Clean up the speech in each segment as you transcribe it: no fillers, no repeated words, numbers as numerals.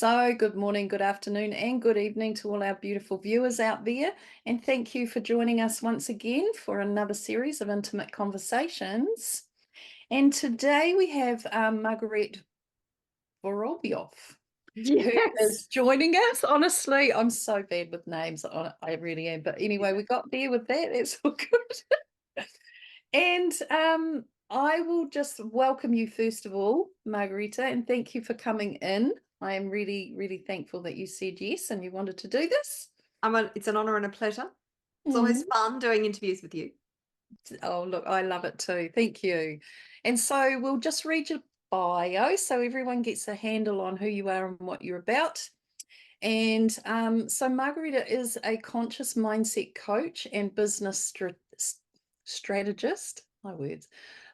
So, good morning, good afternoon, and good evening to all our beautiful viewers out there. And thank you for joining us once again for another series of intimate conversations. And today we have Marguerite Vorobiofff, who Yes. is joining us. Honestly, I'm so bad with names. I really am. But anyway, we got there with that. It's all good. And I will just welcome you, first of all, Margarita, and thank you for coming in. I am really, really thankful that you said yes and you wanted to do this. It's an honor and a pleasure. It's always Mm. fun doing interviews with you. Oh, look, I love it too. Thank you. And so we'll just read your bio so everyone gets a handle on who you are and what you're about. And so Margarita is a conscious mindset coach and business strategist, my words,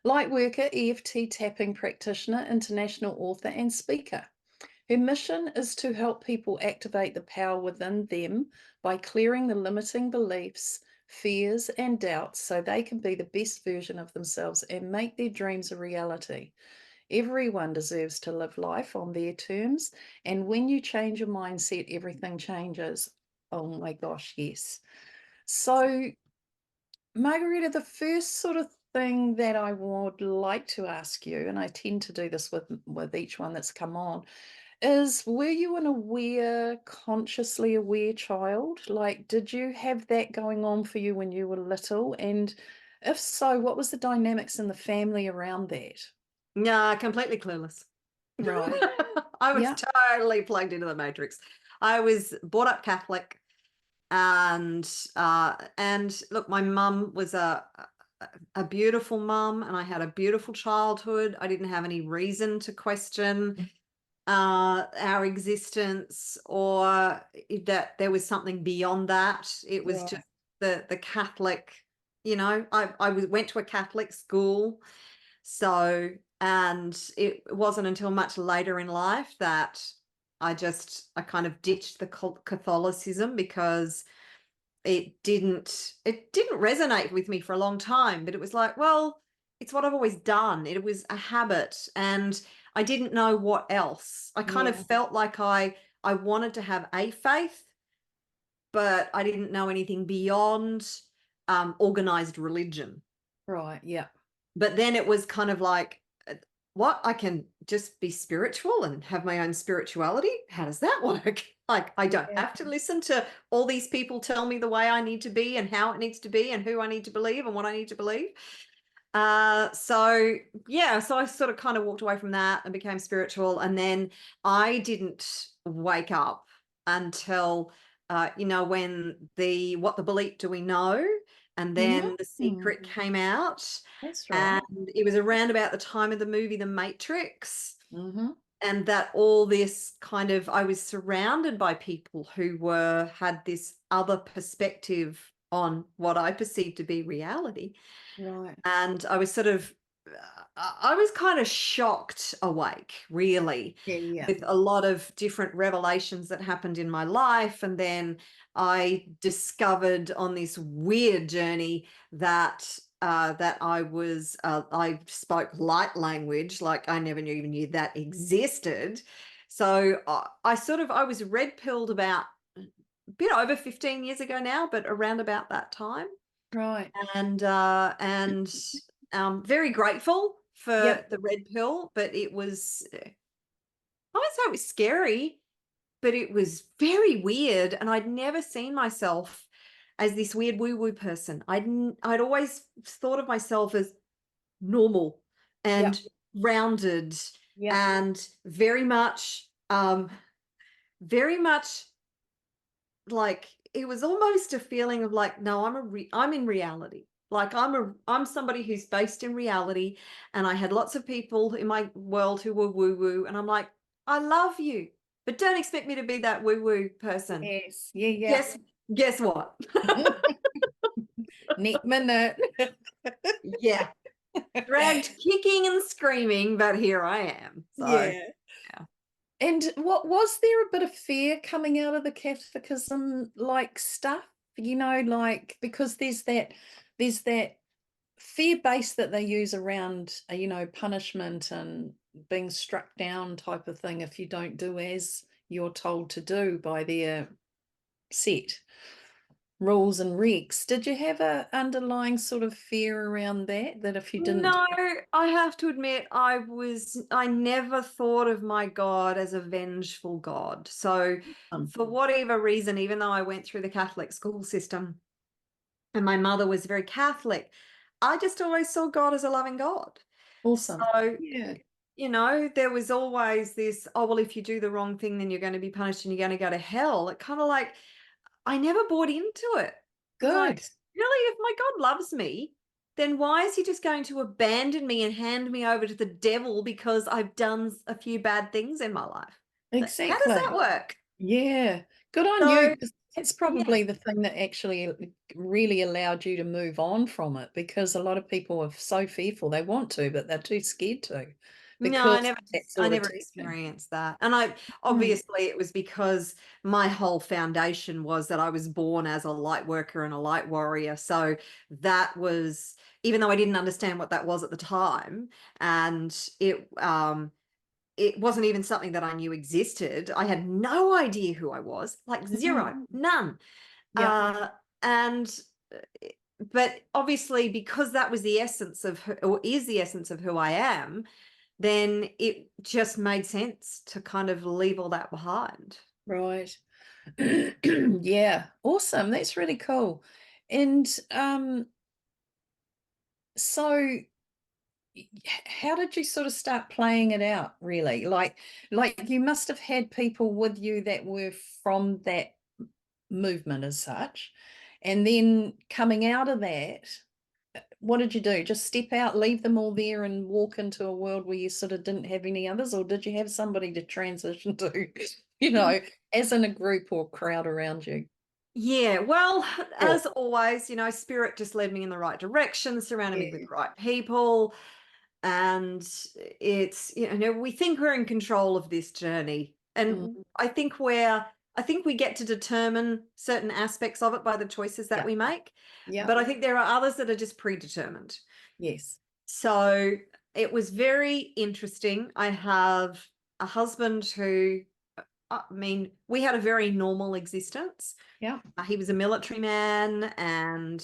light worker, EFT tapping practitioner, international author, and speaker. Her mission is to help people activate the power within them by clearing the limiting beliefs, fears, and doubts so they can be the best version of themselves and make their dreams a reality. Everyone deserves to live life on their terms. And when you change your mindset, everything changes. Oh my gosh, yes. So, Margarita, the first sort of thing that I would like to ask you, and I tend to do this with each one that's come on, is were you an aware, consciously aware child? Like, did you have that going on for you when you were little? And if so, what was the dynamics in the family around that? Nah, completely clueless. Right. I was Yeah. totally plugged into the matrix. I was brought up Catholic, and look, my mum was a beautiful mum, and I had a beautiful childhood. I didn't have any reason to question our existence or that there was something beyond that. It was Right. just the Catholic, went to a Catholic school. So, and it wasn't until much later in life that I kind of ditched the Catholicism because it didn't resonate with me for a long time, but it was like, well, it's what I've always done. It was a habit, and I didn't know what else. I kind of Yeah. felt like I wanted to have a faith, but I didn't know anything beyond organized religion. Right. Yeah. But then it was kind of like, what? I can just be spiritual and have my own spirituality? How does that work? Like, I don't Yeah. have to listen to all these people tell me the way I need to be and how it needs to be and who I need to believe and what I need to believe. So I sort of kind of walked away from that and became spiritual. And then I didn't wake up until, when What the Bleep Do We Know? And then The Secret Mm. came out. That's And right. it was around about the time of the movie The Matrix. Mm-hmm. And that all this kind of, I was surrounded by people who had this other perspective on what I perceived to be reality. Right. And I was kind of shocked awake, really, Yeah. Yeah. with a lot of different revelations that happened in my life. And then I discovered on this weird journey that I spoke light language, like I never even knew that existed. So I was red pilled about a bit over 15 years ago now, but around about that time. Right. And very grateful Yep. for the red pill, but it was, I would say it was scary, but it was very weird. And I'd never seen myself as this weird woo-woo person. I'd always thought of myself as normal Yep. and rounded Yep. and very much like, it was almost a feeling of like, no, I'm in reality. Like, I'm somebody who's based in reality, and I had lots of people in my world who were woo woo, and I'm like, I love you, but don't expect me to be that woo woo person. Yes. Yeah. Yeah. Guess what? Neat minute. Yeah, dragged kicking and screaming, but here I am. So Yeah. yeah. And what was there a bit of fear coming out of the Catholicism like stuff? Like because there's that fear base that they use around punishment and being struck down type of thing if you don't do as you're told to do by their set rules and regs. Did you have a underlying sort of fear around that, that if you didn't No, I have to admit, I never thought of my God as a vengeful God. So for whatever reason, even though I went through the Catholic school system and my mother was very Catholic, I just always saw God as a loving God. awesome. So, Yeah, there was always this, oh, well, if you do the wrong thing, then you're going to be punished and you're going to go to hell. It kind of like, I never bought into it. I was like, good. really, if my God loves me, then why is he just going to abandon me and hand me over to the devil because I've done a few bad things in my life? How does that Exactly. work? Yeah, good on So, you. 'Cause that's yeah. probably the thing that actually really allowed you to move on from it, because a lot of people are so fearful. They want to, but they're too scared to No, because of that I sort of never teaching. experienced that. And I Mm. obviously it was because my whole foundation was that I was born as a light worker and a light warrior. So that was, even though I didn't understand what that was at the time, and it wasn't even something that I knew existed. I had no idea who I was, like zero, Mm. none. Yeah, And but obviously because that was the essence of or is the essence of who I am, then it just made sense to kind of leave all that behind. right. Yeah, awesome. That's really cool. And so how did you sort of start playing it out, really? Like you must have had people with you that were from that movement as such, and then coming out of that, what did you do? Just step out, leave them all there, and walk into a world where you sort of didn't have any others, or did you have somebody to transition to, you know, as in a group or crowd around you? Yeah, well, Sure. as always, spirit just led me in the right direction, surrounded me with Yeah. the right people. And it's, we think we're in control of this journey. Mm, And I think we get to determine certain aspects of it by the choices that yeah. we make. Yeah. But I think there are others that are just predetermined. Yes. So it was very interesting. I have a husband who, I mean, we had a very normal existence. Yeah. He was a military man, and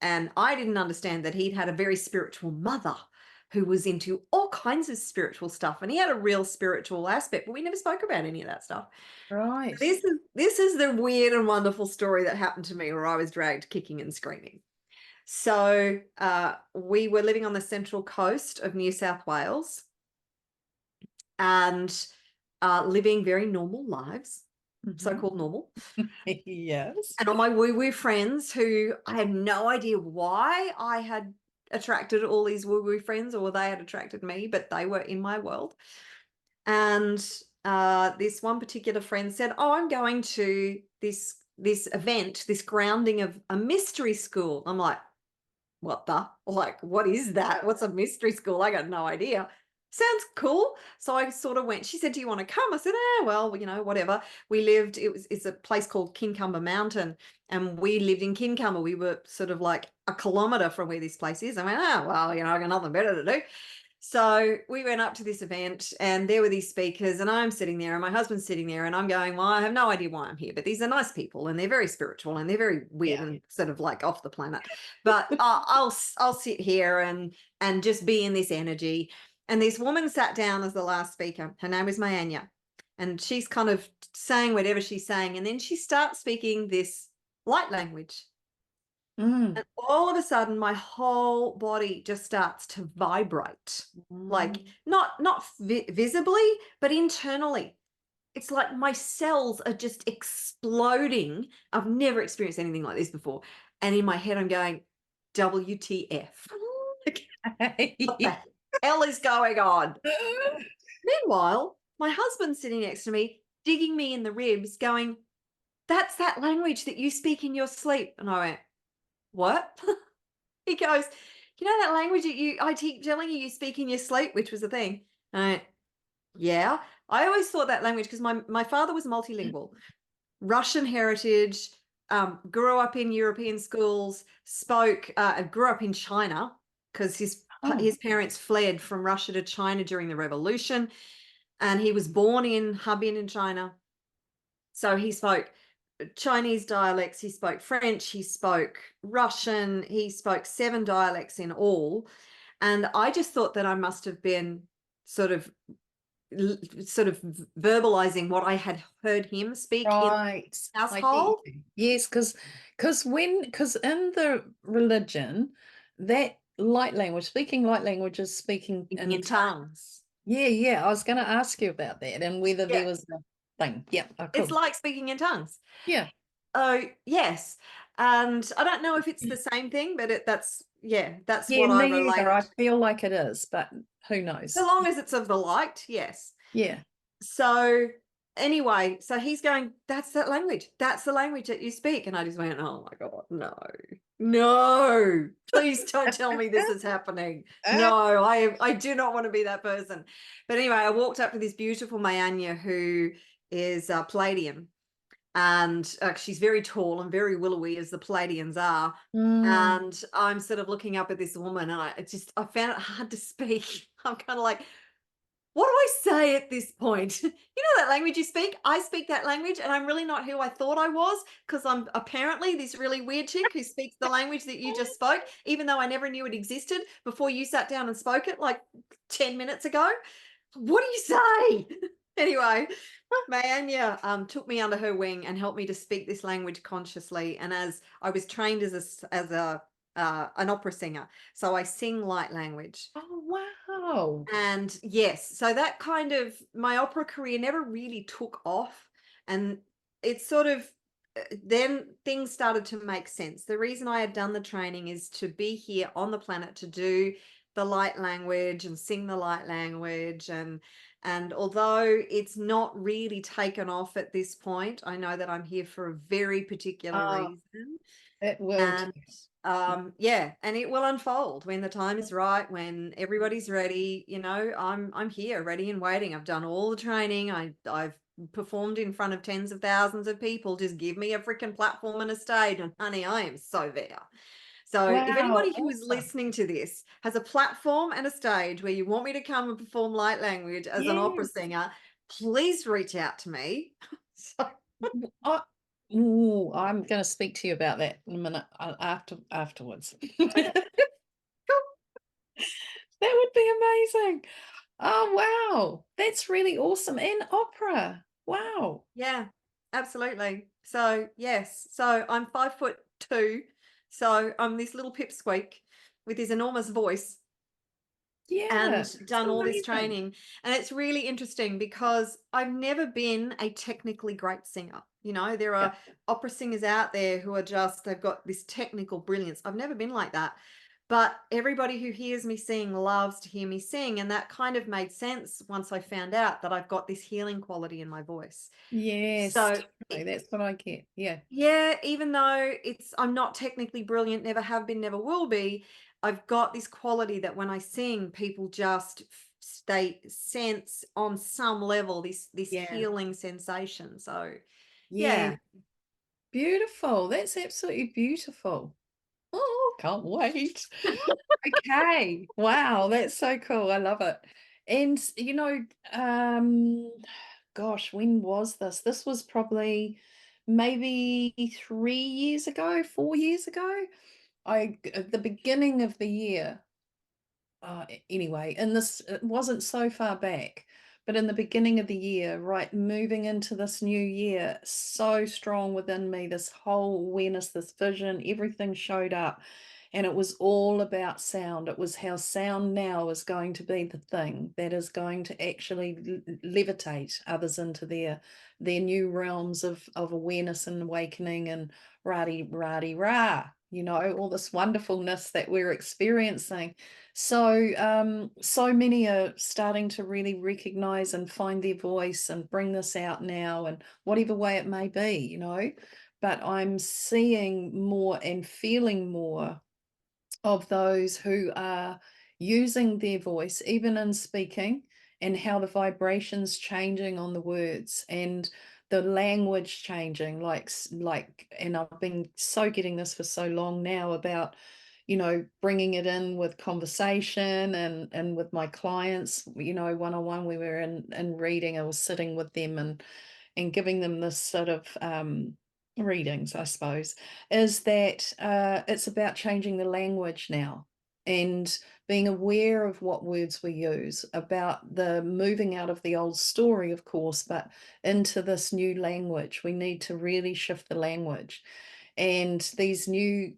I didn't understand that he'd had a very spiritual mother who was into all kinds of spiritual stuff, and he had a real spiritual aspect, but we never spoke about any of that stuff. Right. This is the weird and wonderful story that happened to me where I was dragged kicking and screaming. So we were living on the central coast of New South Wales and living very normal lives, Mhm. so-called normal. Yes. And all my woo-woo friends who I had no idea why I had attracted all these woo-woo friends or they had attracted me, but they were in my world. And this one particular friend said, oh, I'm going to this event, this grounding of a mystery school. I'm like, what is that? What's a mystery school? I got no idea. Sounds cool. So I sort of went, she said, do you want to come? I said, well, whatever. It's a place called Kincumber Mountain, and we lived in Kincumber. We were sort of like a kilometre from where this place is. I went, well, I got nothing better to do. So we went up to this event and there were these speakers and I'm sitting there and my husband's sitting there and I'm going, well, I have no idea why I'm here, but these are nice people and they're very spiritual and they're very weird Yeah. and sort of like off the planet. But I'll sit here and just be in this energy. And this woman sat down as the last speaker. Her name is Mayanya. And she's kind of saying whatever she's saying. And then she starts speaking this light language. Mm. And all of a sudden, my whole body just starts to vibrate, like Mm. not visibly, but internally. It's like my cells are just exploding. I've never experienced anything like this before. And in my head, I'm going, WTF? Like, what the hell is going on? Meanwhile, my husband's sitting next to me, digging me in the ribs, going, that's that language that you speak in your sleep. And I went, what? He goes, you know that language that I keep telling you speak in your sleep, which was the thing. And I went, yeah. I always thought that language because my father was multilingual, Russian heritage, grew up in European schools, grew up in China because Oh, his parents fled from Russia to China during the revolution. And he was born in Harbin in China. So he spoke Chinese dialects, he spoke French, he spoke Russian, he spoke 7 dialects in all. And I just thought that I must have been sort of sort of verbalizing what I had heard him speak in Right. the I get household. you. Yes, because in the religion, that light language, speaking light language is speaking Speaking in in tongues. yeah, yeah. I was going to ask you about that and whether Yeah, there was a thing. Yeah, oh, it's cool. like speaking in tongues. Yeah. Oh, yes. And I don't know if it's the same thing, but that's Yeah, what I me either. relate. I feel like it is, but who So knows? long as it's of the light, yes. Yeah. So anyway, so he's going, that's that language. That's the language that you speak. And I just went, oh my God, no, no, please don't tell me this is happening. No, I do not want to be that person. But anyway, I walked up to this beautiful Mayanya who is Palladian, and she's very tall and very willowy as the Palladians are. Mm. And I'm sort of looking up at this woman, and I found it hard to speak. I'm kind of like, what do I say at this point? You know that language you speak? I speak that language, and I'm really not who I thought I was, because I'm apparently this really weird chick who speaks the language that you just spoke, even though I never knew it existed before you sat down and spoke it like 10 minutes ago. What do you say? Anyway, Mayanya took me under her wing and helped me to speak this language consciously. And as I was trained as a an opera singer, so I sing light language. Oh, wow. And yes, so that kind of my opera career never really took off. And it's sort of then things started to make sense. The reason I had done the training is to be here on the planet to do the light language and sing the light language. And although it's not really taken off at this point, I know that I'm here for a very particular Oh, reason. it will And too. yeah, and it will unfold when the time is right, when everybody's ready. I'm here, ready and waiting. I've done all the training. I've performed in front of tens of thousands of people. Just give me a freaking platform and a stage, and honey, I am so there. So if Wow, anybody who is awesome. listening to this has a platform and a stage where you want me to come and perform light language as an opera Yes. singer, please reach out to me. So, I, ooh, I'm going to speak to you about that in a minute afterwards. That would be amazing. Oh, wow. That's really awesome. And opera. Wow. yeah, absolutely. So yes, so I'm 5'2", so I'm this little pipsqueak with his enormous voice, Yeah. and It's done all this amazing. training. And it's really interesting because I've never been a technically great singer. There Yeah. are opera singers out there who are just, they've got this technical brilliance. I've never been like that. But everybody who hears me sing loves to hear me sing. And that kind of made sense once I found out that I've got this healing quality in my voice. Yes. So Totally. That's what I get. Yeah. yeah, even though I'm not technically brilliant, never have been, never will be, I've got this quality that when I sing, people just they sense on some level this Yeah. healing sensation. So Yeah. yeah, Beautiful. That's absolutely beautiful. Oh, can't wait. Okay. Wow, that's so cool. I love it. And gosh, when was this? This was probably maybe 3 years ago, 4 years ago. At the beginning of the year. Anyway, and this it wasn't so far back, but in the beginning of the year, right, moving into this new year, so strong within me, this whole awareness, this vision, everything showed up. And it was all about sound. It was how sound now is going to be the thing that is going to actually levitate others into their new realms of awareness and awakening and rah-de, rah-de, rah, all this wonderfulness that we're experiencing. So many are starting to really recognize and find their voice and bring this out now, and whatever way it may be. But I'm seeing more and feeling more of those who are using their voice, even in speaking, and how the vibrations changing on the words and the language changing. And I've been so getting this for so long now about, bringing it in with conversation and with my clients, one-on-one. We were in reading, I was sitting with them, and giving them this sort of readings, I suppose, is that it's about changing the language now and being aware of what words we use, about the moving out of the old story, of course, but into this new language. We need to really shift the language. And this new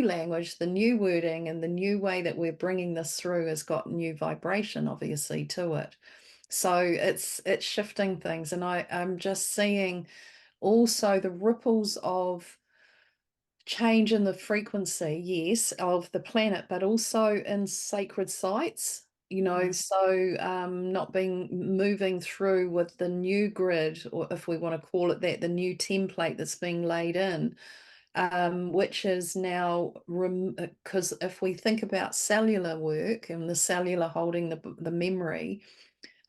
language, the new wording and the new way that we're bringing this through has got new vibration, obviously, to it. So it's shifting things. And I'm just seeing also the ripples of change in the frequency, yes, of the planet, but also in sacred sites, so not being moving through with the new grid, or if we want to call it that, the new template that's being laid in, which is now, because if we think about cellular work and the cellular holding the memory,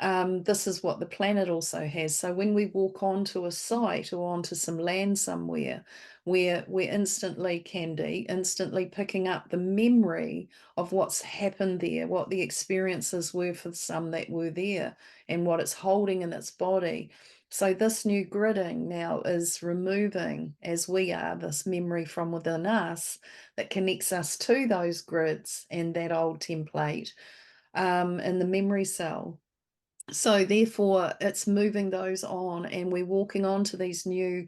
this is what the planet also has. So when we walk onto a site or onto some land somewhere, we're instantly, Candy, instantly picking up the memory of what's happened there, what the experiences were for some that were there, and what it's holding in its body. So this new gridding now is removing, as we are, this memory from within us that connects us to those grids and that old template in the memory cell. So therefore, it's moving those on, and we're walking on to these new,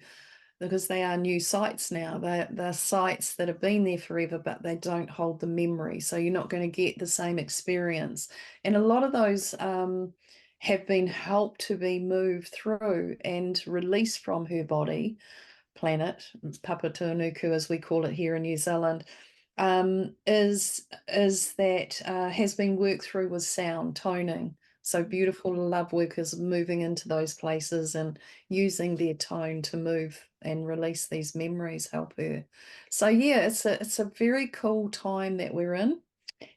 because they are new sites now. They're sites that have been there forever, but they don't hold the memory. So you're not going to get the same experience. And a lot of those have been helped to be moved through and released from her body, planet, Papatūānuku as we call it here in New Zealand, is that has been worked through with sound, toning. So beautiful love workers moving into those places and using their tone to move and release these memories, help her. So yeah, it's a very cool time that we're in.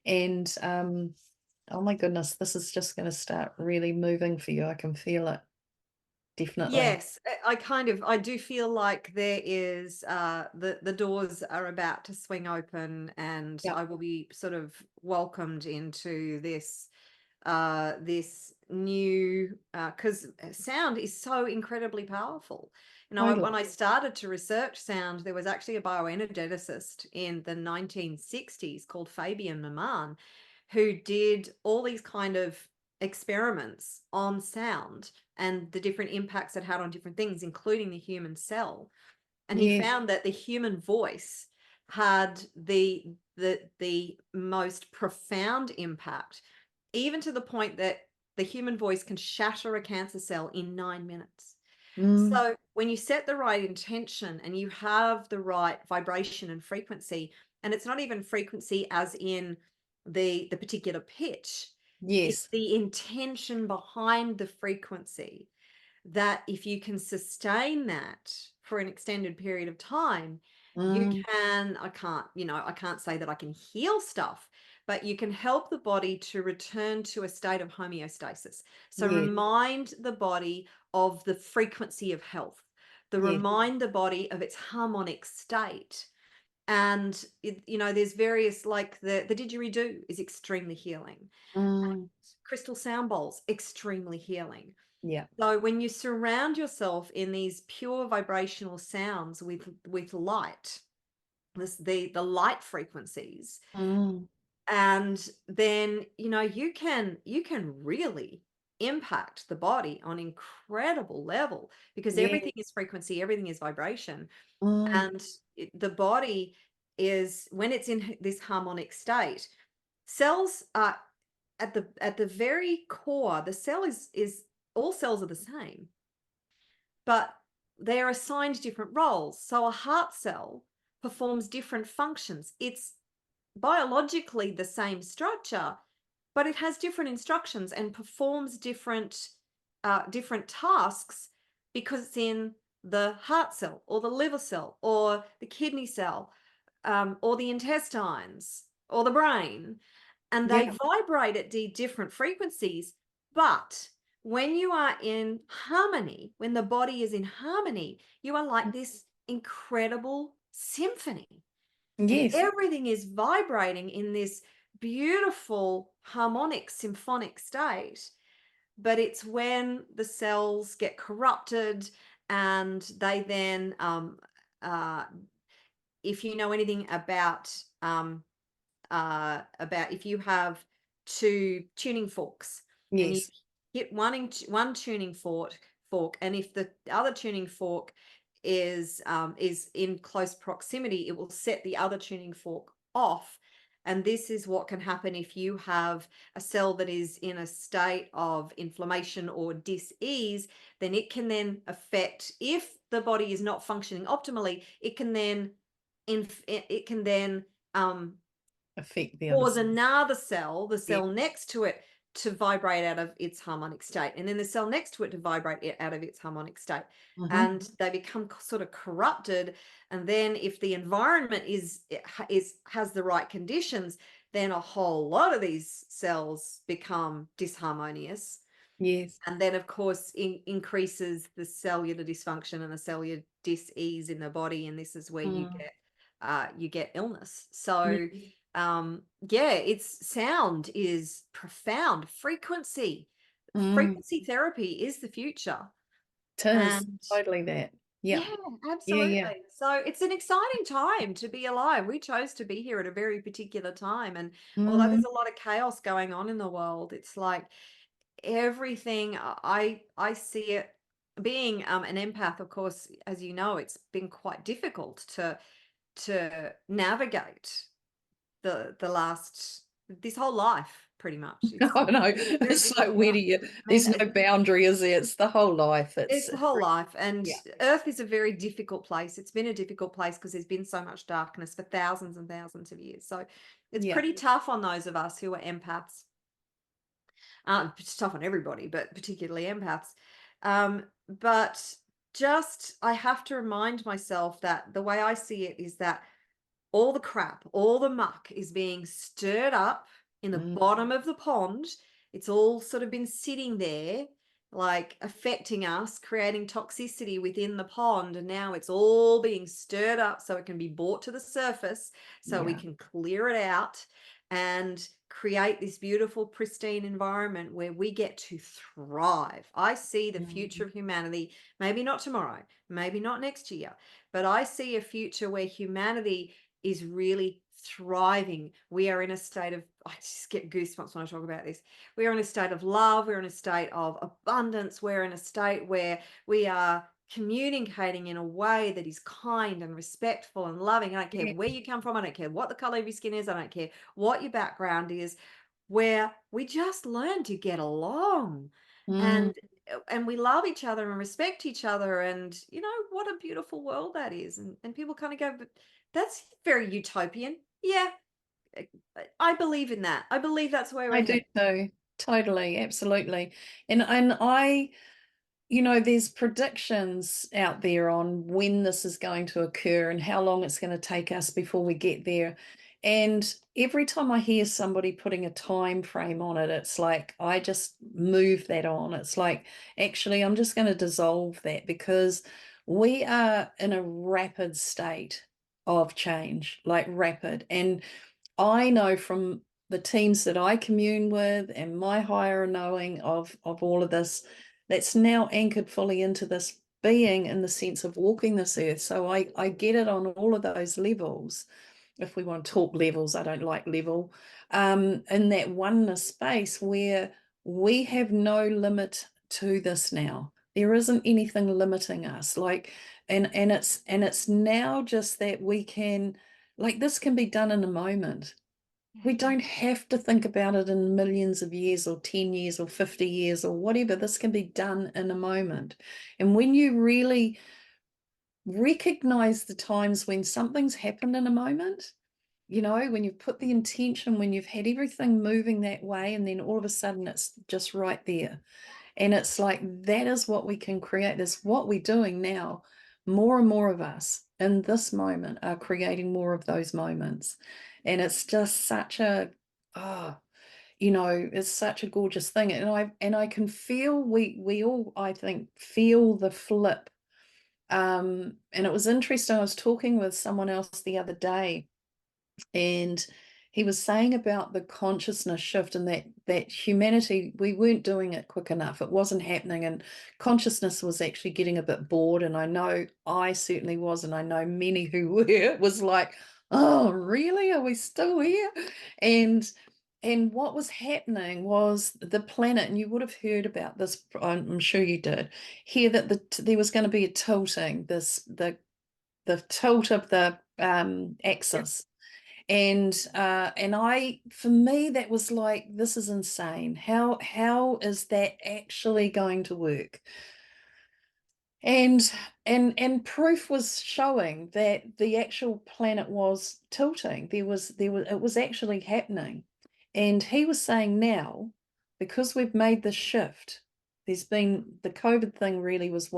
And oh my goodness, this is just going to start really moving for you. I can feel it. Definitely. Yes, I do feel like there is the doors are about to swing open, and Yeah, I will be sort of welcomed into this this new, because sound is so incredibly powerful. totally. When I started to research sound, there was actually a bioenergeticist in the 1960s called Fabian Maman, who did all these kind of experiments on sound and the different impacts it had on different things, including the human cell. And he Yes. found that the human voice had the most profound impact, even to the point that the human voice can shatter a cancer cell in 9 minutes. Mm, So when you set the right intention and you have the right vibration and frequency, and it's not even frequency as in the particular pitch, it's yes. the intention behind the frequency, that if you can sustain that for an extended period of time, you Mm, can, I can't say that I can heal stuff, but you can help the body to return to a state of homeostasis. So yes. remind the body of the frequency of health, Yes. remind the body of its harmonic state. And there's various, like the didgeridoo is extremely healing. Mm, Crystal sound bowls, extremely healing. yeah. So when you surround yourself in these pure vibrational sounds with light, the light frequencies, Mm, and then you can really impact the body on incredible level, because yeah. everything is frequency, everything is vibration. Mm, And the body is, when it's in this harmonic state, cells are at the very core. The cell is all cells are the same, but they are assigned different roles. So a heart cell performs different functions. It's biologically the same structure, but it has different instructions and performs different tasks, because it's in the heart cell or the liver cell or the kidney cell, or the intestines or the brain, and yeah. they vibrate at different frequencies. But when you are in harmony, when the body is in harmony, you are like this incredible symphony, and Yes. everything is vibrating in this beautiful harmonic symphonic state. but it's when the cells get corrupted and they then if you know anything about if you have two tuning forks and you Yes. hit one tuning fork, and if the other tuning fork is in close proximity, it will set the other tuning fork off. And this is what can happen if you have a cell that is in a state of inflammation or dis-ease. Then it can then affect, if the body is not functioning optimally, it can then it can then Affect the other cause side. another cell, the Yeah. cell next to it, to vibrate out of its harmonic state, and then the cell next to it to vibrate out of its harmonic state. Hmm. And they become sort of corrupted. And then if the environment has the right conditions, then a whole lot of these cells become disharmonious. Yes. And then of course increases the cellular dysfunction and the cellular dis-ease in the body, and this is where Mm. you get illness. Yeah. So yeah, it's sound is profound. Mm. Frequency therapy is the future. It is And totally that. Yeah. yeah, Yeah. Yeah. absolutely. So it's an exciting time to be alive. We chose to be here at a very particular time, and although Mm. there's a lot of chaos going on in the world, it's like everything. I see it being an empath. Of course, as you know, it's been quite difficult to navigate the last this whole life, pretty much. It's I know. very It's like, difficult where life. do you, I there's mean, no boundary, is there? It's the whole life. it's the whole life, and Yeah. Earth is a very difficult place. It's been a difficult place because there's been so much darkness for thousands and thousands of years. So it's Yeah. pretty tough on those of us who are empaths. It's tough on everybody, but particularly empaths. But just I have to remind myself that the way I see it is that all the crap, all the muck is being stirred up in the Mm. bottom of the pond. It's all sort of been sitting there, like affecting us, creating toxicity within the pond. And now it's all being stirred up so it can be brought to the surface so we Yeah. can clear it out and create this beautiful, pristine environment where we get to thrive. I see the future Mm. of humanity, maybe not tomorrow, maybe not next year, but I see a future where humanity is really thriving. We are in a state of, I just get goosebumps when I talk about this. We are in a state of love. We're in a state of abundance. We're in a state where we are communicating in a way that is kind and respectful and loving. I don't care Yeah. where you come from. I don't care what the color of your skin is. I don't care what your background is, where we just learn to get along. Mm. And we love each other and respect each other, and what a beautiful world that is. And people kind of go, but that's very utopian. Yeah, I believe in that. I believe that's where I we're do headed. too. Totally. Absolutely. And I, there's predictions out there on when this is going to occur and how long it's going to take us before we get there. And every time I hear somebody putting a time frame on it, it's like I just move that on. It's like, actually, I'm just going to dissolve that, because we are in a rapid state of change, like rapid. And I know from the teams that I commune with and my higher knowing of all of this, that's now anchored fully into this being in the sense of walking this earth. So I get it on all of those levels. If we want to talk levels, I don't like level. In that oneness space where we have no limit to this now. There isn't anything limiting us. And it's now just that we can, like, this can be done in a moment. We don't have to think about it in millions of years or 10 years or 50 years or whatever. This can be done in a moment. And when you really recognize the times when something's happened in a moment, when you've put the intention, when you've had everything moving that way, and then all of a sudden it's just right there. And it's like, that is what we can create. That's what we're doing now. More and more of us in this moment are creating more of those moments. And it's just such a, oh, it's such a gorgeous thing. And I can feel, we all, I think, feel the flip. And it was interesting. I was talking with someone else the other day, and he was saying about the consciousness shift, and that humanity, we weren't doing it quick enough. It wasn't happening, and consciousness was actually getting a bit bored. And I know I certainly was, and I know many who were. It was like, oh, really? Are we still here? And what was happening was the planet, and you would have heard about this, I'm sure you did, hear that there was going to be a tilting, the tilt of the Yep. axis. And I, for me, that was like, this is insane. How is that actually going to work? And proof was showing that the actual planet was tilting. There was it was actually happening. And he was saying now, because we've made this shift, there's been the COVID thing really was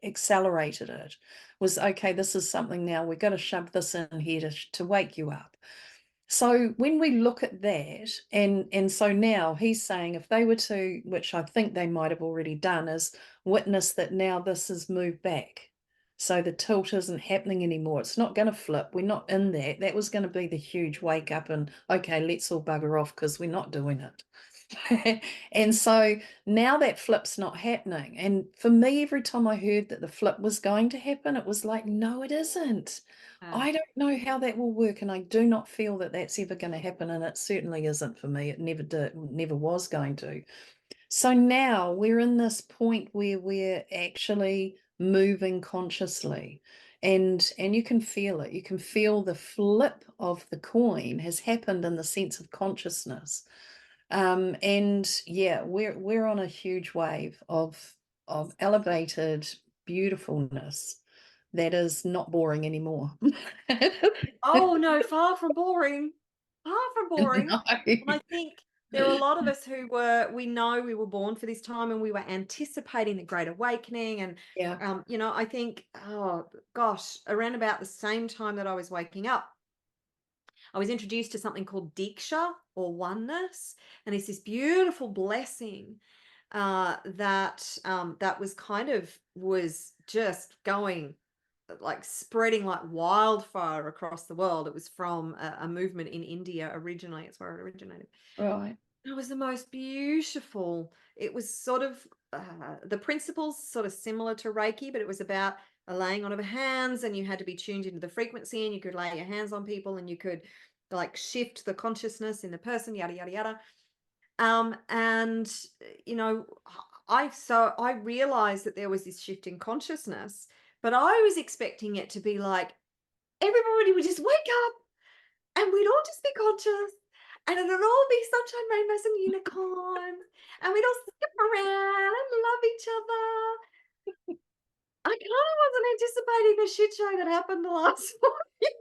accelerated it. Was okay, this is something now, we've got to shove this in here to wake you up. So when we look at that, and so now he's saying if they were to, which I think they might have already done, is witness that now this has moved back. So the tilt isn't happening anymore. It's not going to flip. We're not in that. That was going to be the huge wake up and, okay, let's all bugger off because we're not doing it. And so now that flip's not happening. And for me, every time I heard that the flip was going to happen, it was like, no, it isn't. Yeah. I don't know how that will work, and I do not feel that that's ever going to happen, and it certainly isn't for me. It never did, never was going to. So now we're in this point where we're actually moving consciously, and you can feel it. You can feel the flip of the coin has happened in the sense of consciousness. And yeah, we're on a huge wave of elevated beautifulness that is not boring anymore. Oh no, far from boring. Far from boring. No. And I think there are a lot of us who we know we were born for this time and we were anticipating the Great Awakening. And, Yeah. I think, oh gosh, around about the same time that I was waking up, I was introduced to something called Diksha or oneness. And it's this beautiful blessing that was just going like spreading like wildfire across the world. It was from a movement in India originally. It's where it originated. Right. It was the most beautiful. It was sort of the principles sort of similar to Reiki, but it was about a laying on of hands, and you had to be tuned into the frequency, and you could lay your hands on people, and you could like shift the consciousness in the person, yada yada yada. And you know, I realized that there was this shift in consciousness, but I was expecting it to be like everybody would just wake up and we'd all just be conscious and it'd all be sunshine, rainbows, and unicorns, and we'd all skip around and love each other. I kind of wasn't anticipating the shit show that happened the last 4 years.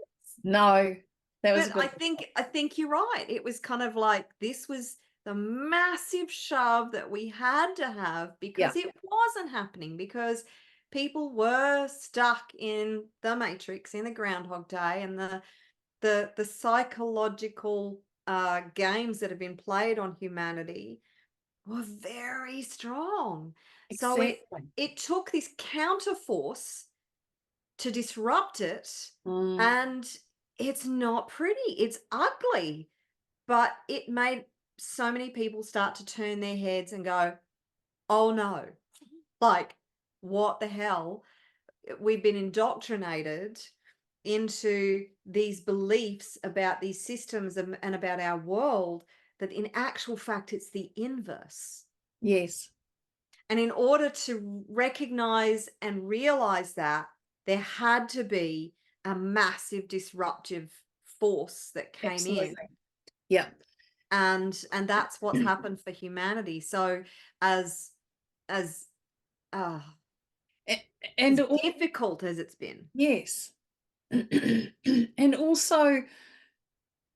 No, that was a But bit. I think you're right. It was kind of like this was the massive shove that we had to have Yeah, because it wasn't happening, because people were stuck in the matrix, in the Groundhog Day, and the psychological games that have been played on humanity were very strong. So exactly. it took this counter force to disrupt it, Mm, and it's not pretty. It's ugly, but it made so many people start to turn their heads and go, "Oh no. Like what the hell? We've been indoctrinated into these beliefs about these systems and about our world that in actual fact it's the inverse." yes, And in order to recognize and realize that, there had to be a massive disruptive force that came in. absolutely. Yeah. And that's what's happened for humanity. So as as uh, A- as And all, difficult as it's been. yes. And also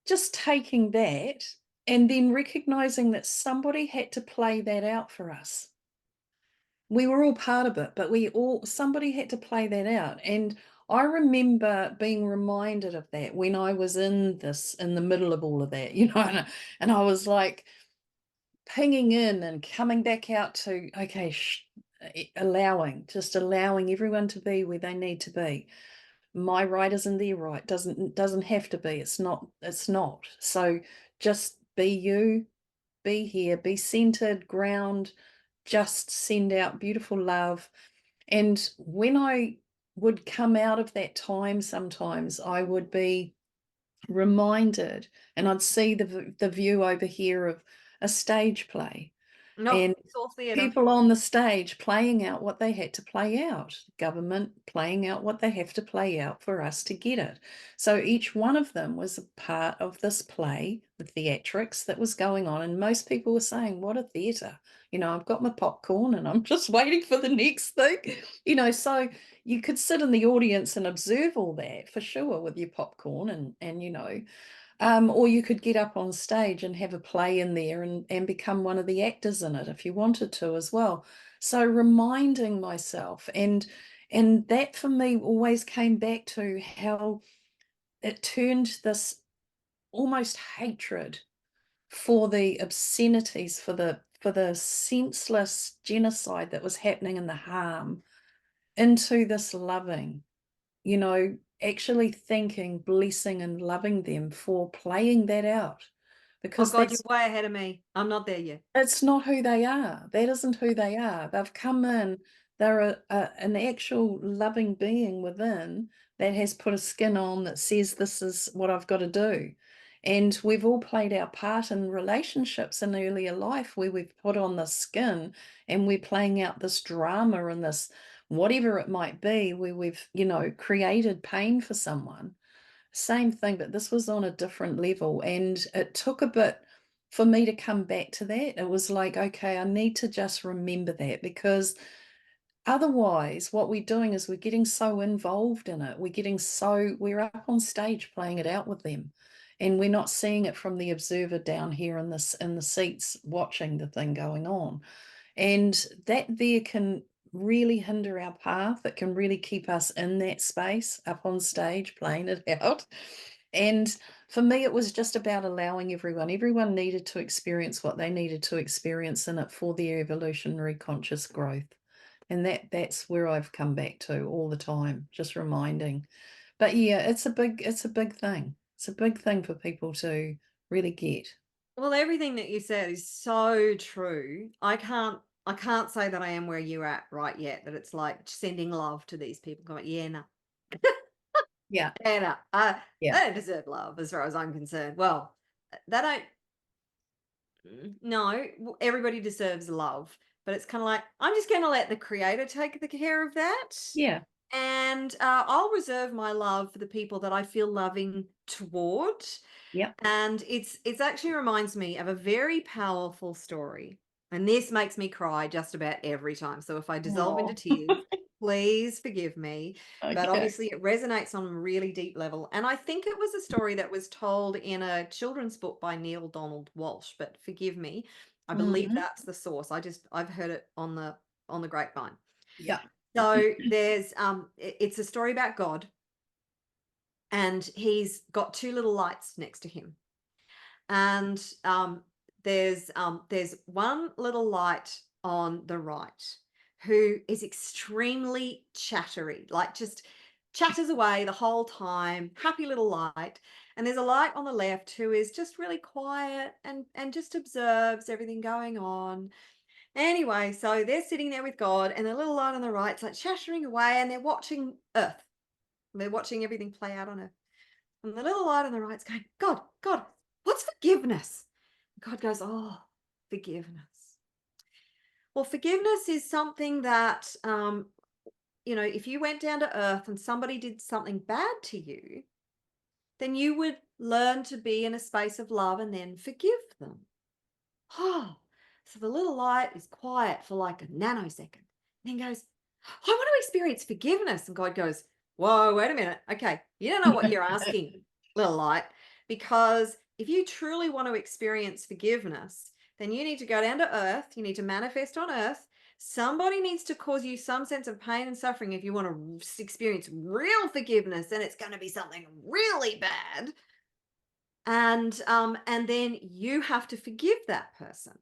just taking that and then recognizing that somebody had to play that out for us. We were all part of it, but somebody had to play that out. And I remember being reminded of that when I was in the middle of all of that, and I was like pinging in and coming back out to, okay, just allowing everyone to be where they need to be. my right isn't their right. Doesn't have to be. It's not. So just be you, be here, be centered, ground, just send out beautiful love. And when I would come out of that time, sometimes I would be reminded, and I'd see the view over here of a stage play, No, and it's all theatre. people on the stage playing out what they had to play out, government playing out what they have to play out for us to get it. So each one of them was a part of this play, the theatrics that was going on, and most people were saying, what a theatre. I've got my popcorn and I'm just waiting for the next thing. So you could sit in the audience and observe all that for sure with your popcorn and or you could get up on stage and have a play in there and become one of the actors in it if you wanted to as well. So reminding myself, and that for me always came back to how it turned this almost hatred for the obscenities, for the senseless genocide that was happening and the harm, into this loving, actually thanking, blessing, and loving them for playing that out, Oh because God, you're way ahead of me. I'm not there yet. it's not who they are. That isn't who they are. They've come in, they're an actual loving being within that has put a skin on that says, this is what I've got to do. And we've all played our part in relationships in earlier life where we've put on the skin and we're playing out this drama and this whatever it might be, where we've, created pain for someone. Same thing, but this was on a different level. And it took a bit for me to come back to that. It was like, okay, I need to just remember that, because otherwise what we're doing is we're getting so involved in it. We're up on stage playing it out with them. And we're not seeing it from the observer down here in the seats watching the thing going on. And that there can really hinder our path. It can really keep us in that space up on stage playing it out. And for me, it was just about allowing everyone needed to experience what they needed to experience in it for their evolutionary conscious growth. And that's where I've come back to all the time, just reminding. But yeah, it's a big thing. It's a big thing for people to really get. Well, everything that you said is so true. I can't say that I am where you're at right yet, that it's like sending love to these people going, yeah, no. Yeah, Yeah, no. yeah. They don't deserve love as far as I'm concerned. Well, they don't. No, everybody deserves love, but it's kind of like, I'm just going to let the creator take the care of that. Yeah. And I'll reserve my love for the people that I feel loving toward. Yep. And it's actually reminds me of a very powerful story. And this makes me cry just about every time. So if I dissolve into Oh, tears, please forgive me. But okay. obviously it resonates on a really deep level. And I think it was a story that was told in a children's book by Neil Donald Walsh, but forgive me. I believe Mhm. that's the source. I've heard it on the grapevine. Yeah. So there's it's a story about God, and he's got two little lights next to him. And there's one little light on the right who is extremely chattery, like just chatters away the whole time, happy little light. And there's a light on the left who is just really quiet and just observes everything going on. Anyway, so they're sitting there with God, and the little light on the right's like chattering away, and they're watching Earth. They're watching everything play out on Earth. And the little light on the right's going, God, God, what's forgiveness? God goes, oh, forgiveness. Well, forgiveness is something that, if you went down to earth and somebody did something bad to you, then you would learn to be in a space of love and then forgive them. Oh, so the little light is quiet for like a nanosecond, and then goes, I want to experience forgiveness. And God goes, whoa, wait a minute. Okay, you don't know what you're asking, little light, because if you truly want to experience forgiveness, then you need to go down to earth. You need to manifest on earth. Somebody needs to cause you some sense of pain and suffering if you want to experience real forgiveness, and it's going to be something really bad. And then you have to forgive that person.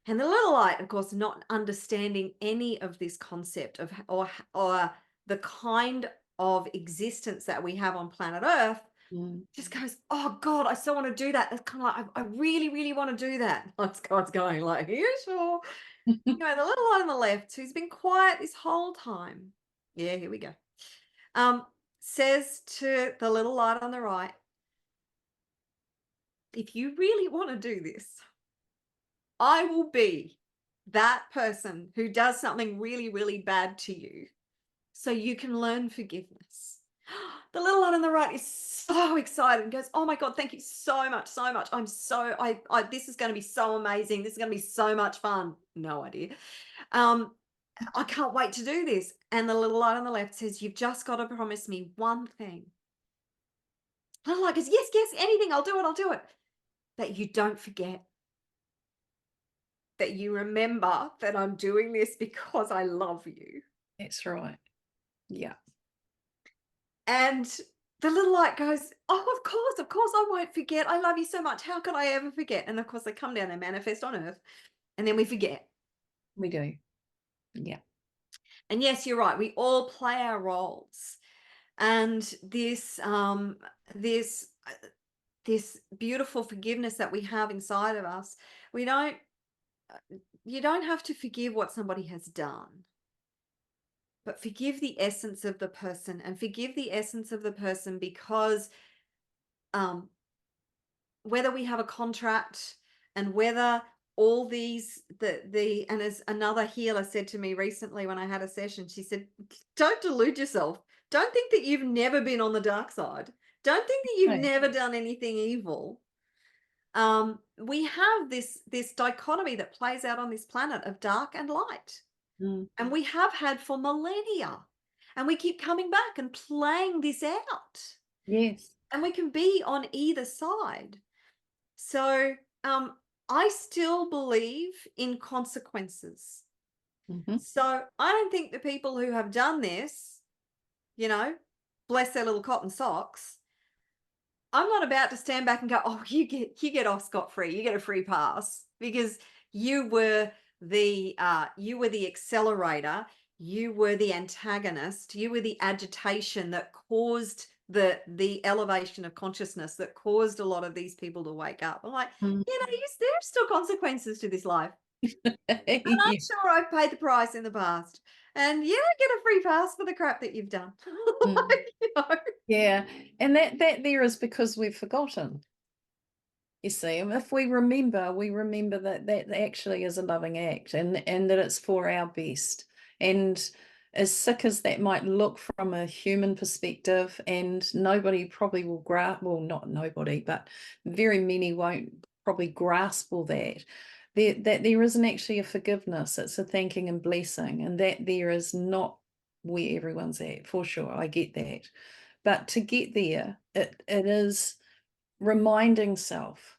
And the little light, of course, not understanding any of this concept of or the kind of existence that we have on planet Earth Mm. just goes, oh God, I so want to do that. That's kind of like, I really, really want to do that. God's going like, you sure? Anyway, the little light on the left, who's been quiet this whole time. Yeah, here we go. Says to the little light on the right, if you really want to do this, I will be that person who does something really, really bad to you so you can learn forgiveness. The little one on the right is so excited and goes, oh my God, thank you so much, so much. This is going to be so amazing. This is going to be so much fun. No idea. I can't wait to do this. And the little light on the left says, you've just got to promise me one thing. Little light goes, yes, yes, anything. I'll do it. That you don't forget. That you remember that I'm doing this because I love you. That's right. Yeah. And the little light goes, oh, of course, I won't forget. I love you so much. How could I ever forget? And of course, they come down, they manifest on Earth, and then we forget. We do. Yeah. And yes, you're right. We all play our roles. And this beautiful forgiveness that we have inside of us, you don't have to forgive what somebody has done, but forgive the essence of the person, and forgive the essence of the person because whether we have a contract and whether all these and as another healer said to me recently when I had a session, she said, don't delude yourself. Don't think that you've never been on the dark side. Don't think that you've Right. never done anything evil. We have this dichotomy that plays out on this planet of dark and light. Mm. And we have had for millennia. And we keep coming back and playing this out. Yes. And we can be on either side. So I still believe in consequences. Mm-hmm. So I don't think the people who have done this, bless their little cotton socks, I'm not about to stand back and go, oh, you get off scot-free, you get a free pass, because you were the accelerator, you were the antagonist, you were the agitation that caused the elevation of consciousness, that caused a lot of these people to wake up. I'm like, Mm. there's still consequences to this life. And I'm Yeah. sure I've paid the price in the past. And you don't get a free pass for the crap that you've done. Mm. Yeah. And that there is because we've forgotten. You see, and if we remember that actually is a loving act, and that it's for our best. And as sick as that might look from a human perspective, and nobody probably will grasp, well, not nobody, but very many won't probably grasp all that. That there isn't actually a forgiveness, it's a thanking and blessing, and that there is not where everyone's at, for sure. I get that. But to get there, it is reminding self,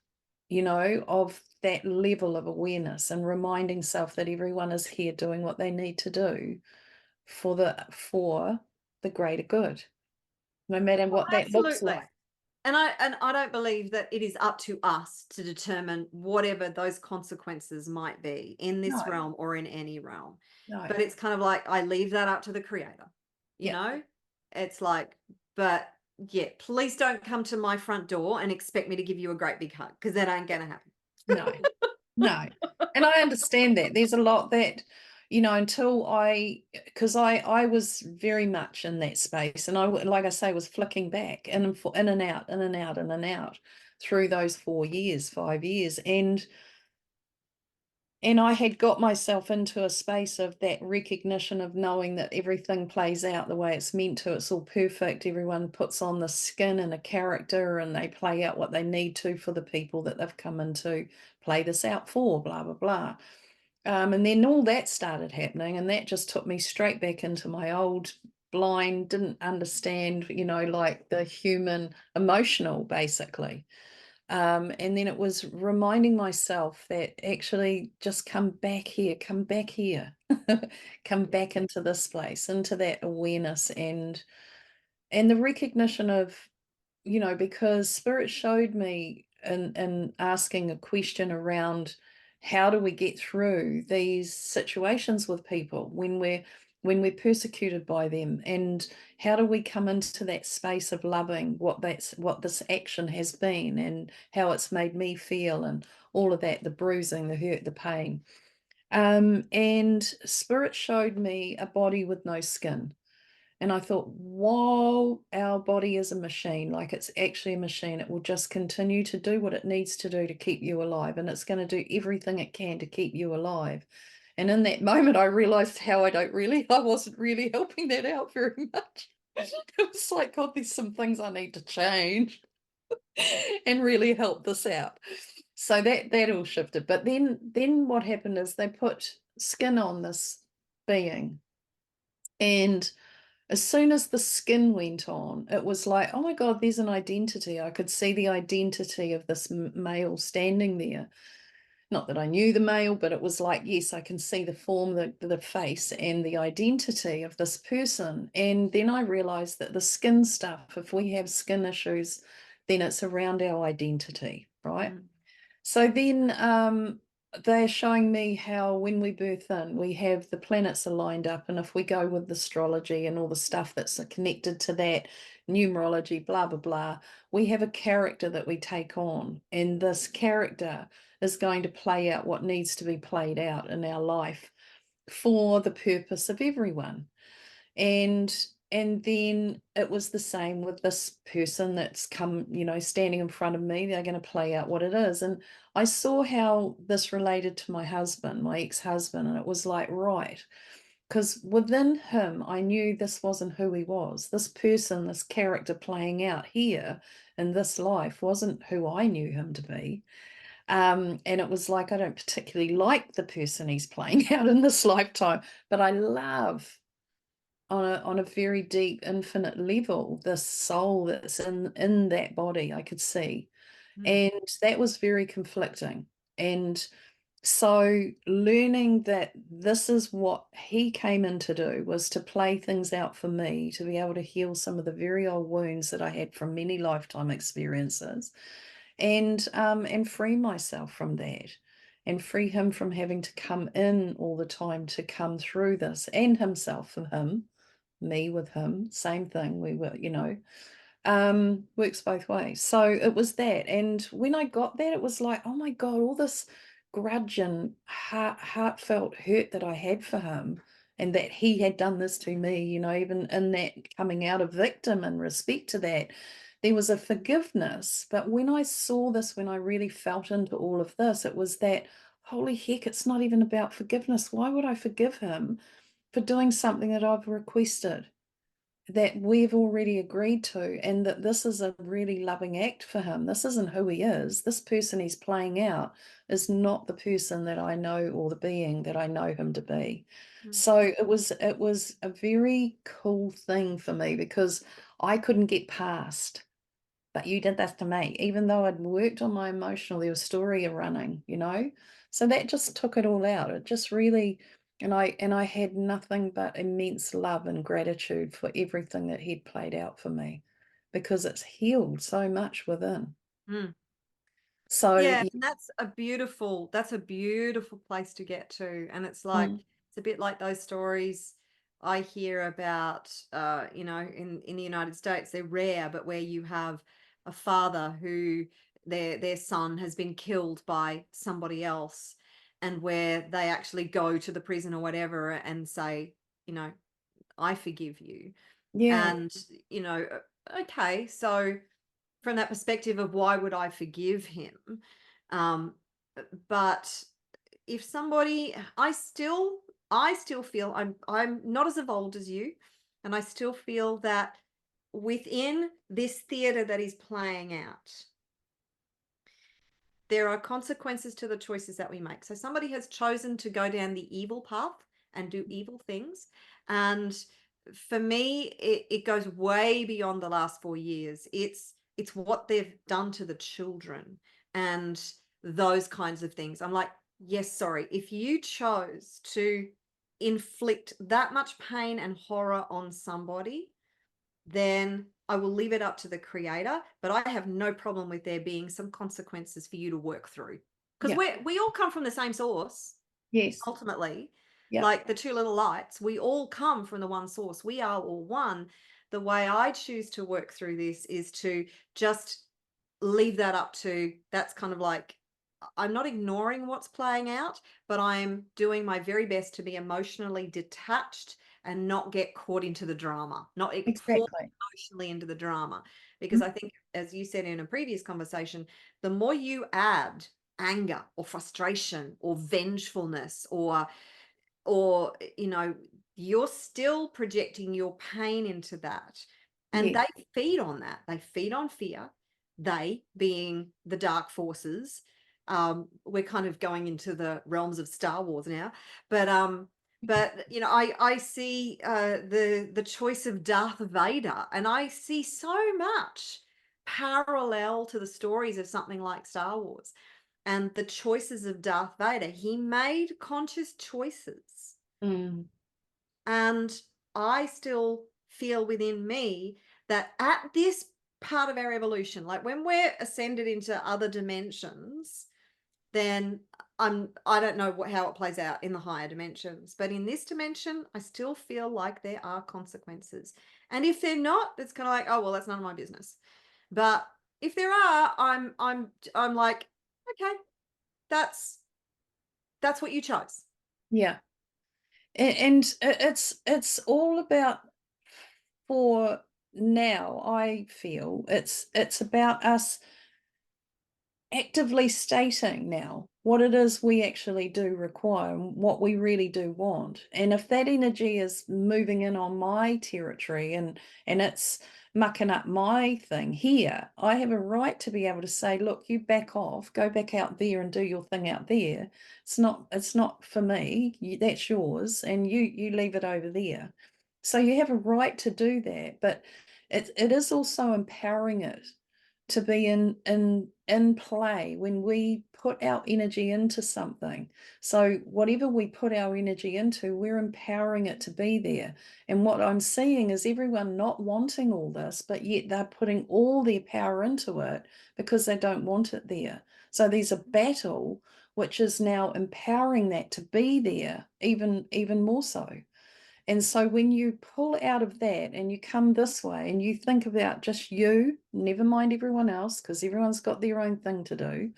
of that level of awareness, and reminding self that everyone is here doing what they need to do for the greater good, no matter what that looks Absolutely. like. And I don't believe that it is up to us to determine whatever those consequences might be in No, this realm or in any realm. no. But it's kind of like I leave that up to the creator. Yeah. It's like, but yeah, please don't come to my front door and expect me to give you a great big hug, because that ain't gonna happen. No, no. And I understand that. There's a lot that, because I was very much in that space, and I, like I say, was flicking back in and out, in and out, in and out through those 4 years, 5 years. And I had got myself into a space of that recognition of knowing that everything plays out the way it's meant to. It's all perfect. Everyone puts on the skin and a character, and they play out what they need to for the people that they've come in to play this out for, blah, blah, blah. And then all that started happening, and that just took me straight back into my old blind, didn't understand, like the human emotional, basically. And then it was reminding myself that actually just come back here, come back into this place, into that awareness, and the recognition of, because spirit showed me in asking a question around how do we get through these situations with people when we're when we're persecuted by them, and how do we come into that space of loving what this action has been and how it's made me feel, and all of that, the bruising, the hurt, the pain. And Spirit showed me a body with no skin. And I thought, whoa, our body is a machine. Like, it's actually a machine. It will just continue to do what it needs to do to keep you alive. And it's going to do everything it can to keep you alive. And in that moment, I realized how I wasn't really helping that out very much. It was like, God, there's some things I need to change and really help this out. So that all shifted. But then what happened is they put skin on this being. And as soon as the skin went on, it was like, oh my God, there's an identity. I could see the identity of this male standing there. Not that I knew the male, but it was like, yes, I can see the form, the face, and the identity of this person. And then I realized that the skin stuff, if we have skin issues, then it's around our identity, right? Mm. So then they're showing me how when we birth in, we have the planets are lined up. And if we go with astrology and all the stuff that's connected to that, numerology, blah, blah, blah, we have a character that we take on. And this character is going to play out what needs to be played out in our life for the purpose of everyone. And then it was the same with this person that's come, standing in front of me. They're going to play out what it is. And I saw how this related to my husband, my ex-husband, and it was like, right, because within him, I knew this wasn't who he was. This person, this character playing out here in this life wasn't who I knew him to be. And it was like, I don't particularly like the person he's playing out in this lifetime, but I love on a very deep, infinite level, the soul that's in that body, I could see. Mm. And that was very conflicting. And so learning that this is what he came in to do, was to play things out for me, to be able to heal some of the very old wounds that I had from many lifetime experiences, and free myself from that, and free him from having to come in all the time to come through this, and himself for him, me with him, same thing. We were, works both ways. So it was that. And when I got that, it was like, oh my God, all this grudge and heartfelt hurt that I had for him, and that he had done this to me, even in that coming out of victim in respect to that, there was a forgiveness. But when I saw this, when I really felt into all of this, it was that, holy heck, it's not even about forgiveness. Why would I forgive him for doing something that I've requested, that we've already agreed to, and that this is a really loving act for him? This isn't who he is. This person he's playing out is not the person that I know, or the being that I know him to be. Mm. So it was a very cool thing for me, because I couldn't get past, but you did this to me, even though I'd worked on my emotional, there was story running, so that just took it all out. It just really, and I had nothing but immense love and gratitude for everything that he'd played out for me, because it's healed so much within. Mm. So Yeah, and that's a beautiful place to get to. And it's like, mm, it's a bit like those stories I hear about, in the United States. They're rare, but where you have a father who their son has been killed by somebody else, and where they actually go to the prison or whatever and say, you know, I forgive you. yeah, And, okay, so from that perspective of why would I forgive him? Um, but if somebody, I still feel I'm not as evolved as you, and I still feel that within this theater that is playing out, there are consequences to the choices that we make. So somebody has chosen to go down the evil path and do evil things. And for me, it goes way beyond the last 4 years. It's what they've done to the children and those kinds of things. I'm like, yes, sorry. If you chose to inflict that much pain and horror on somebody, then I will leave it up to the creator. But I have no problem with there being some consequences for you to work through, because yeah, we all come from the same source yes, ultimately. Yeah. Like the two little lights, we all come from the one source. We are all one. The way I choose to work through this is to just leave that up to, that's kind of like, I'm not ignoring what's playing out, but I'm doing my very best to be emotionally detached and not get caught into the drama, not fall Exactly. emotionally into the drama. Because Mm. I think, as you said in a previous conversation, the more you add anger or frustration or vengefulness or you're still projecting your pain into that, and Yes. they feed on that. They feed on fear, they being the dark forces. We're kind of going into the realms of Star Wars now, but I see the choice of Darth Vader, and I see so much parallel to the stories of something like Star Wars and the choices of Darth Vader. He made conscious choices. Mm. And I still feel within me that at this part of our evolution, like when we're ascended into other dimensions, then I don't know how it plays out in the higher dimensions, but in this dimension, I still feel like there are consequences. And if they're not, it's kind of like, oh well, that's none of my business. But if there are, I'm like, okay, that's what you chose. Yeah. And it's all about, for now, I feel it's about us actively stating now what it is we actually do require and what we really do want. And if that energy is moving in on my territory and it's mucking up my thing here, I have a right to be able to say, look, you back off, go back out there and do your thing out there. It's not for me. That's yours, and you leave it over there. So you have a right to do that, but it is also empowering it to be in play when we put our energy into something. So whatever we put our energy into, we're empowering it to be there. And what I'm seeing is everyone not wanting all this, but yet they're putting all their power into it because they don't want it there. So there's a battle which is now empowering that to be there even more so. And so when you pull out of that and you come this way and you think about just you, never mind everyone else, because everyone's got their own thing to do,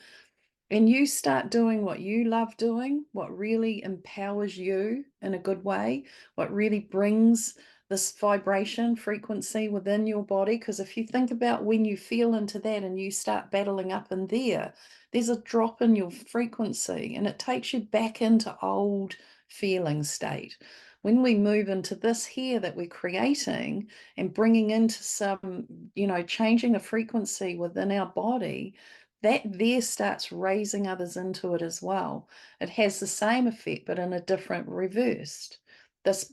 and you start doing what you love doing, what really empowers you in a good way, what really brings this vibration frequency within your body. Because if you think about when you feel into that and you start battling up in there, there's a drop in your frequency and it takes you back into old feeling state. When we move into this here that we're creating and bringing into some, changing a frequency within our body, that there starts raising others into it as well. It has the same effect, but in a different reversed. This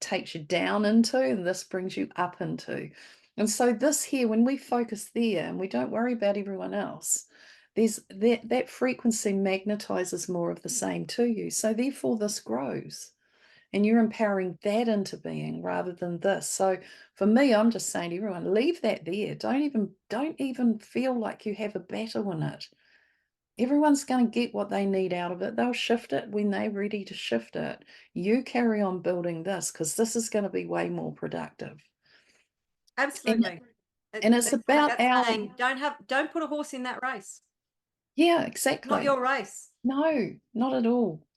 takes you down into, and this brings you up into. And so this here, when we focus there and we don't worry about everyone else, there's that frequency magnetizes more of the same to you. So therefore this grows. And you're empowering that into being rather than this. So for me, I'm just saying to everyone, leave that there. Don't even feel like you have a battle in it. Everyone's going to get what they need out of it. They'll shift it when they're ready to shift it. You carry on building this because this is going to be way more productive. And, Absolutely. and it's It's like about that our, saying, don't put a horse in that race. yeah, Not exactly. your race. No, not at all.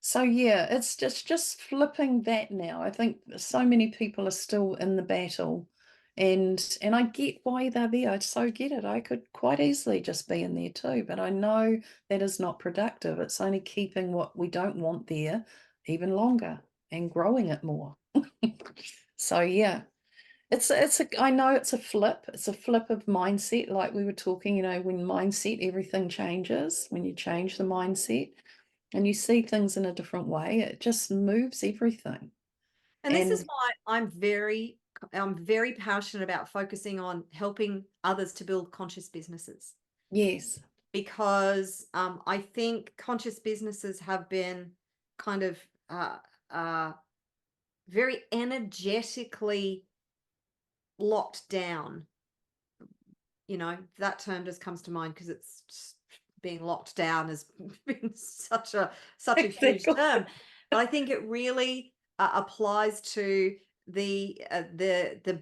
So yeah, it's just flipping that now. I think so many people are still in the battle, and I get why they're there. I so get it. I could quite easily just be in there too, but I know that is not productive. It's only keeping what we don't want there even longer and growing it more. So yeah, I know it's a flip. It's a flip of mindset, like we were talking, when mindset, everything changes. When you change the mindset and you see things in a different way, it just moves everything. And this is And why I'm very passionate about focusing on helping others to build conscious businesses, yes, because I think conscious businesses have been kind of uh, very energetically locked down. That term just comes to mind because it's just being locked down has been such a huge exactly. term. But I think it really applies to the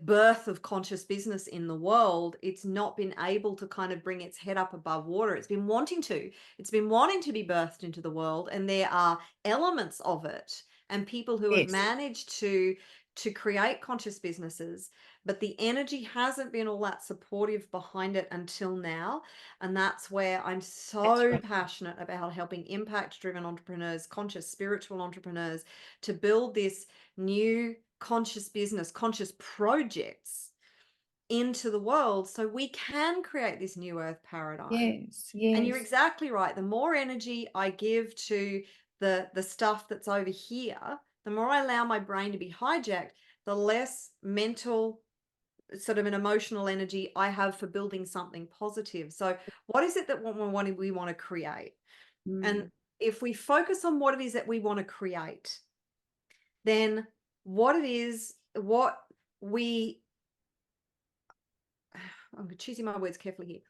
birth of conscious business in the world. It's not been able to kind of bring its head up above water. It's been wanting to. It's been wanting to be birthed into the world, and there are elements of it and people who have Yes, managed to create conscious businesses, but the energy hasn't been all that supportive behind it until now. And that's where I'm that's so right. passionate about helping impact driven entrepreneurs, conscious spiritual entrepreneurs, to build this new conscious business, conscious projects into the world so we can create this new earth paradigm. Yes, And you're yes. exactly right. The more energy I give to the stuff that's over here, the more I allow my brain to be hijacked, the less mental, sort of an emotional energy I have for building something positive. So what is it that we want to create? And Mm. if we focus on what it is that we want to create, then what it is, what we, I'm choosing my words carefully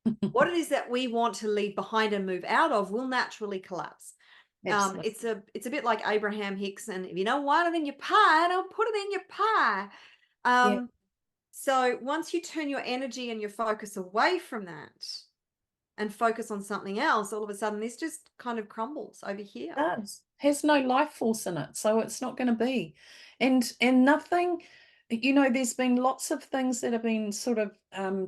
here. What it is that we want to leave behind and move out of will naturally collapse. Absolutely. It's a bit like Abraham Hicks, and if you don't want it in your pie, don't put it in your pie. Yeah. So once you turn your energy and your focus away from that and focus on something else, all of a sudden this just kind of crumbles over here. Does. Has no life force in it, so it's not going to be. And nothing, there's been lots of things that have been sort of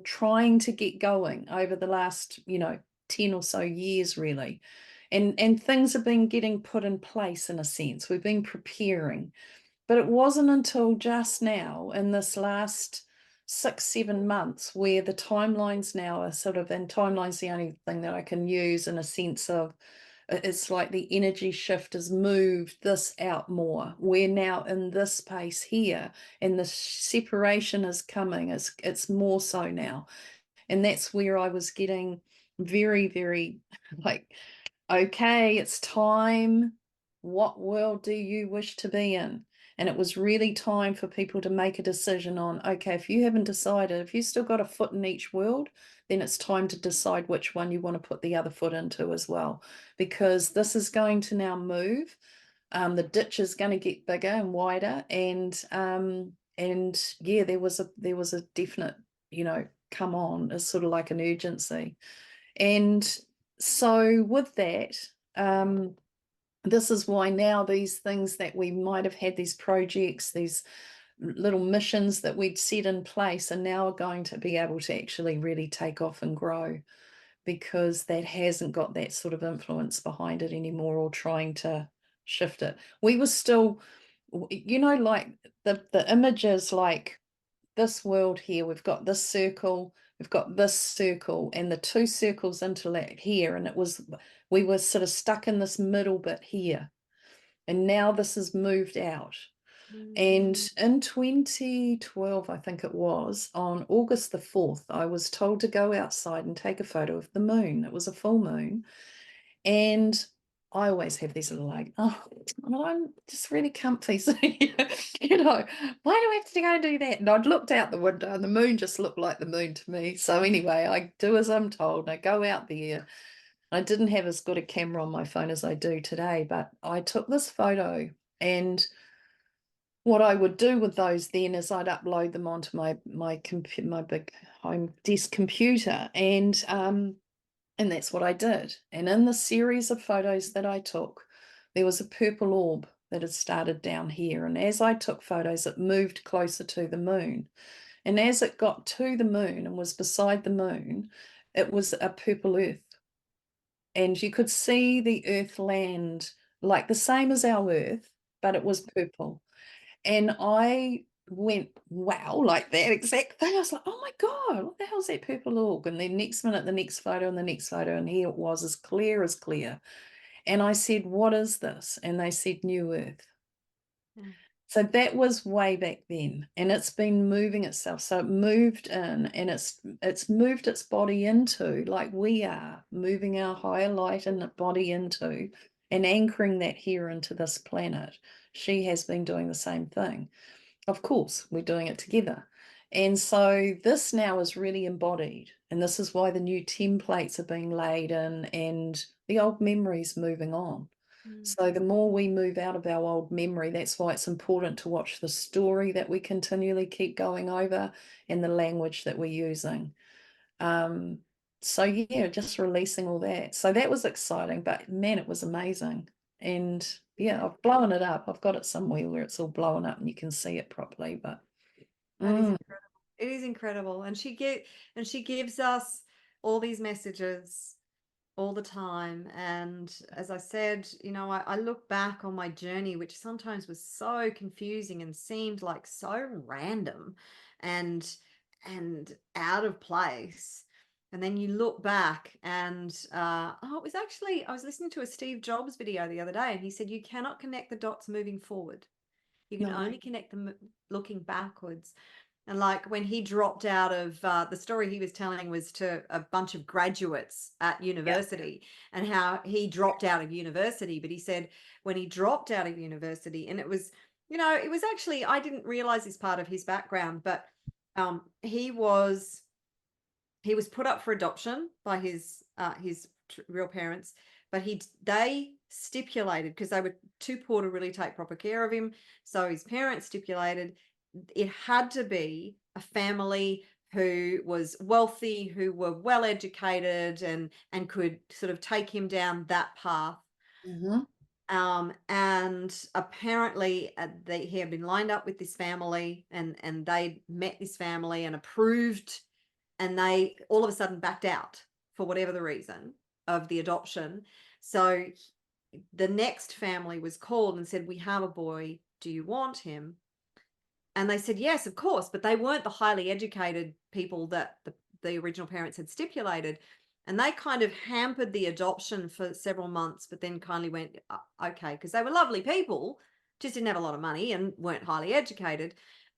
trying to get going over the last, 10 or so years, really. And things have been getting put in place in a sense. We've been preparing. But it wasn't until just now, in this last 6, 7 months, where the timelines now are sort of, and timeline's the only thing that I can use in a sense of, it's like the energy shift has moved this out more. We're now in this space here, and the separation is coming. It's more so now. And that's where I was getting very, very like, okay, it's time. What world do you wish to be in? And it was really time for people to make a decision on, okay, if you haven't decided, if you've still got a foot in each world, then it's time to decide which one you want to put the other foot into as well, because this is going to now move. The ditch is going to get bigger and wider, and yeah, there was a definite, come on, it's sort of like an urgency. And so with that, this is why now these things that we might have had, these projects, these little missions that we'd set in place, are now going to be able to actually really take off and grow, because that hasn't got that sort of influence behind it anymore, or trying to shift it. We were still, like the images, like this world here, we've got this circle, we've got this circle, and the two circles interact here, and we were sort of stuck in this middle bit here, and now this has moved out. And Mm. in 2012, I think it was, on August the 4th, I was told to go outside and take a photo of the moon. It was a full moon, and I always have these little like, oh, I'm just really comfy. So, why do I have to go and do that? And I'd looked out the window and the moon just looked like the moon to me. So anyway, I do as I'm told. I go out there. I didn't have as good a camera on my phone as I do today, but I took this photo, and what I would do with those then is I'd upload them onto my big home desk computer, and that's what I did. And in the series of photos that I took, there was a purple orb that had started down here. And as I took photos, it moved closer to the moon. And as it got to the moon and was beside the moon, it was a purple earth. And you could see the earth land like the same as our earth, but it was purple. And I went, wow, like that exact thing. I was like, oh my God, what the hell's that purple orb? And then next minute, the next photo and the next photo, and here it was, as clear as clear. And I said, what is this? And they said, New Earth. Yeah. So that was way back then, and it's been moving itself. So it moved in, and it's moved its body into, like we are moving our higher light and body into, and anchoring that here into this planet. She has been doing the same thing. Of course, we're doing it together. And so this now is really embodied, and this is why the new templates are being laid in, and the old memories moving on. Mm. So the more we move out of our old memory, that's why it's important to watch the story that we continually keep going over and the language that we're using. Um, so yeah, just releasing all that. So that was exciting, but man, it was amazing. And yeah, I've blown it up. I've got it somewhere where it's all blown up and you can see it properly. But That is mm, incredible. It is incredible. And she gives us all these messages all the time. And as I said, you know, I look back on my journey, which sometimes was so confusing and seemed like so random and out of place. And then you look back and it was actually, I was listening to a Steve Jobs video the other day, and he said you cannot connect the dots moving forward. You can no. only connect them looking backwards. And like when he dropped out of the story he was telling was to a bunch of graduates at Yeah. university, and how he dropped out of university. But he said when he dropped out of university, and it was, you know, it was actually, I didn't realize this part of his background, but he was put up for adoption by his real parents, but they stipulated, because they were too poor to really take proper care of him, so his parents stipulated it had to be a family who was wealthy, who were well educated, and could sort of take him down that path. Mm-hmm. And apparently he had been lined up with this family, and they met this family and approved, and they all of a sudden backed out for whatever the reason of the adoption. So the next family was called and said, we have a boy, do you want him? And they said, yes, of course, but they weren't the highly educated people that the original parents had stipulated. And they kind of hampered the adoption for several months, but then kindly went, okay, because they were lovely people, just didn't have a lot of money and weren't highly educated.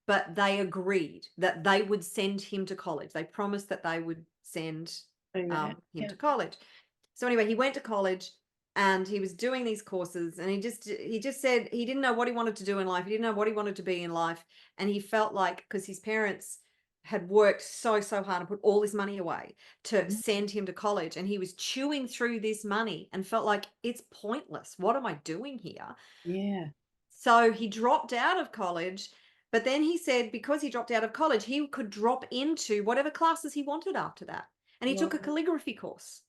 But they agreed that they would send him to college. They promised that they would send Do that. him Yeah. to college. So anyway, he went to college, and he was doing these courses, and he just said he didn't know what he wanted to do in life. He didn't know what he wanted to be in life. And he felt like, because his parents had worked so hard and put all this money away to Mhm. send him to college, and he was chewing through this money and felt like it's pointless. What am I doing here? Yeah. So he dropped out of college. But then he said because he dropped out of college, he could drop into whatever classes he wanted after that. And he took a Right. calligraphy course.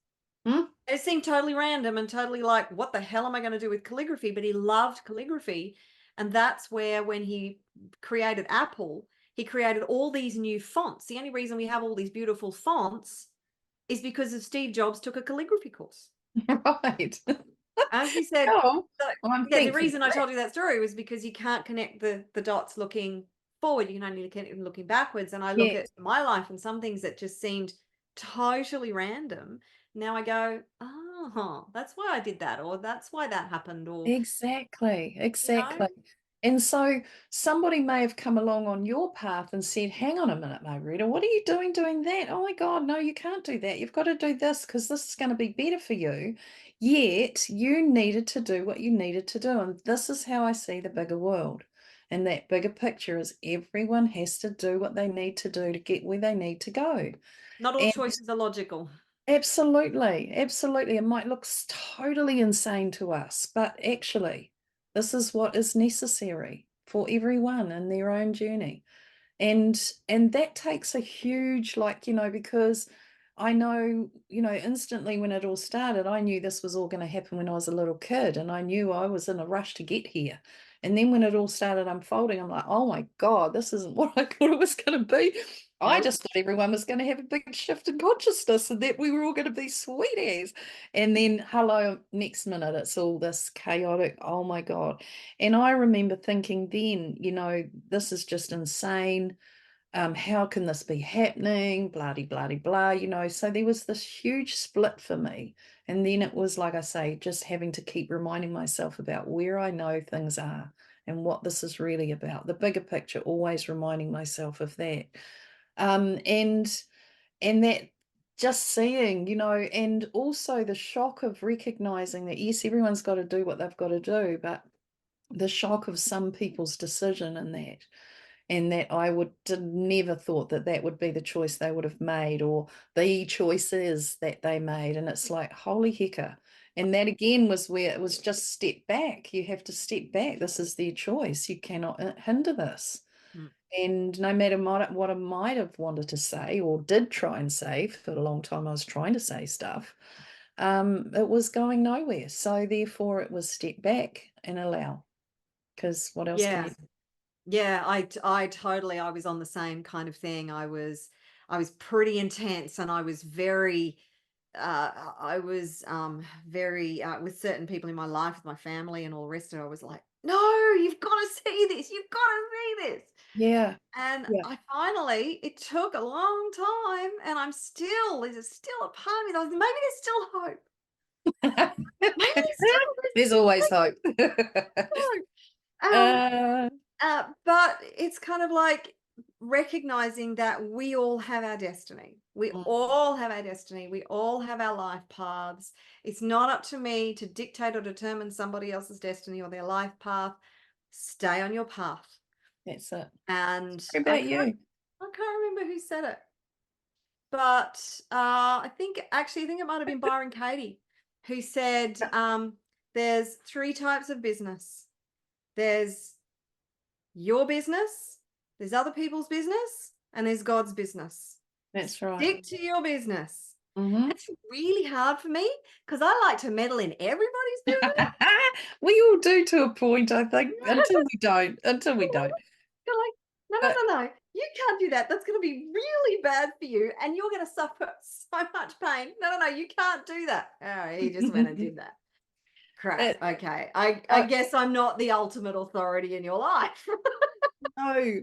Hmm? It seemed totally random and totally like, what the hell am I going to do with calligraphy? But he loved calligraphy. And that's where, when he created Apple, he created all these new fonts. The only reason we have all these beautiful fonts is because of Steve Jobs took a calligraphy course. Right. And he said, Oh, so, well, I'm yeah, the thankful reason for I that. told you that story was because you can't connect the dots looking forward. You can only connect them looking backwards. And I look Yes, at my life and some things that just seemed totally random. Now I go, oh, that's why I did that, or that's why that happened, or, exactly, you know, exactly. And so somebody may have come along on your path and said, hang on a minute, Margarita, what are you doing that? Oh my God, no, you can't do that. You've got to do this because this is going to be better for you. Yet you needed to do what you needed to do. And this is how I see the bigger world. And that bigger picture is everyone has to do what they need to do to get where they need to go. not all And choices are logical. absolutely, absolutely. It might look totally insane to us, but actually, this is what is necessary for everyone in their own journey. And that takes a huge, like, because I know, instantly when it all started, I knew this was all going to happen when I was a little kid, and I knew I was in a rush to get here. And then when it all started unfolding, I'm like, oh my God, this isn't what I thought it was going to be. I Nope. just thought everyone was going to have a big shift in consciousness and that we were all going to be sweet as. And then, hello, next minute, it's all this chaotic. Oh my God. And I remember thinking then, this is just insane. How can this be happening? Blah, blah, blah, So there was this huge split for me. And then it was, like I say, just having to keep reminding myself about where I know things are and what this is really about. The bigger picture, always reminding myself of that. And that just seeing, and also the shock of recognizing that, yes, everyone's got to do what they've got to do, but the shock of some people's decision in that. and that I would never thought that that would be the choice they would have made, or the choices that they made. And it's like, holy hecker. And that again was where it was just step back. You have to step back. This is their choice. You cannot hinder this. Mm. And no matter what I might have wanted to say or did try and say, for a long time I was trying to say stuff, it was going nowhere. So therefore it was step back and allow, because what else can Yeah. you do? Yeah, I totally, I was on the same kind of thing. I was pretty intense, and I was very very with certain people in my life, with my family and all the rest of it. I was like, no, you've got to see this. You've got to see this. Yeah. And Yeah. I finally, it took a long time, and there's still a part of me that was, maybe there's still hope. Maybe There's always hope. hope. uh, But it's kind of like recognizing that we all have our destiny. We mm, all have our destiny. We all have our life paths. It's not up to me to dictate or determine somebody else's destiny or their life path. Stay on your path. that's it. And What about you? I can't remember who said it, but I think it might have been Byron Katie who said, there's three types of business. There's your business, there's other people's business, and there's God's business. That's right. Stick to your business. Hmm. That's really hard for me because I like to meddle in everybody's business. We all do to a point, I think, until we don't. Until we don't. You're like, no, no, But no, no. You can't do that. That's going to be really bad for you, and you're going to suffer so much pain. No, no, no. You can't do that. Oh, he just went and did that. Crap. it, Okay. I I, guess I'm not the ultimate authority in your life. no.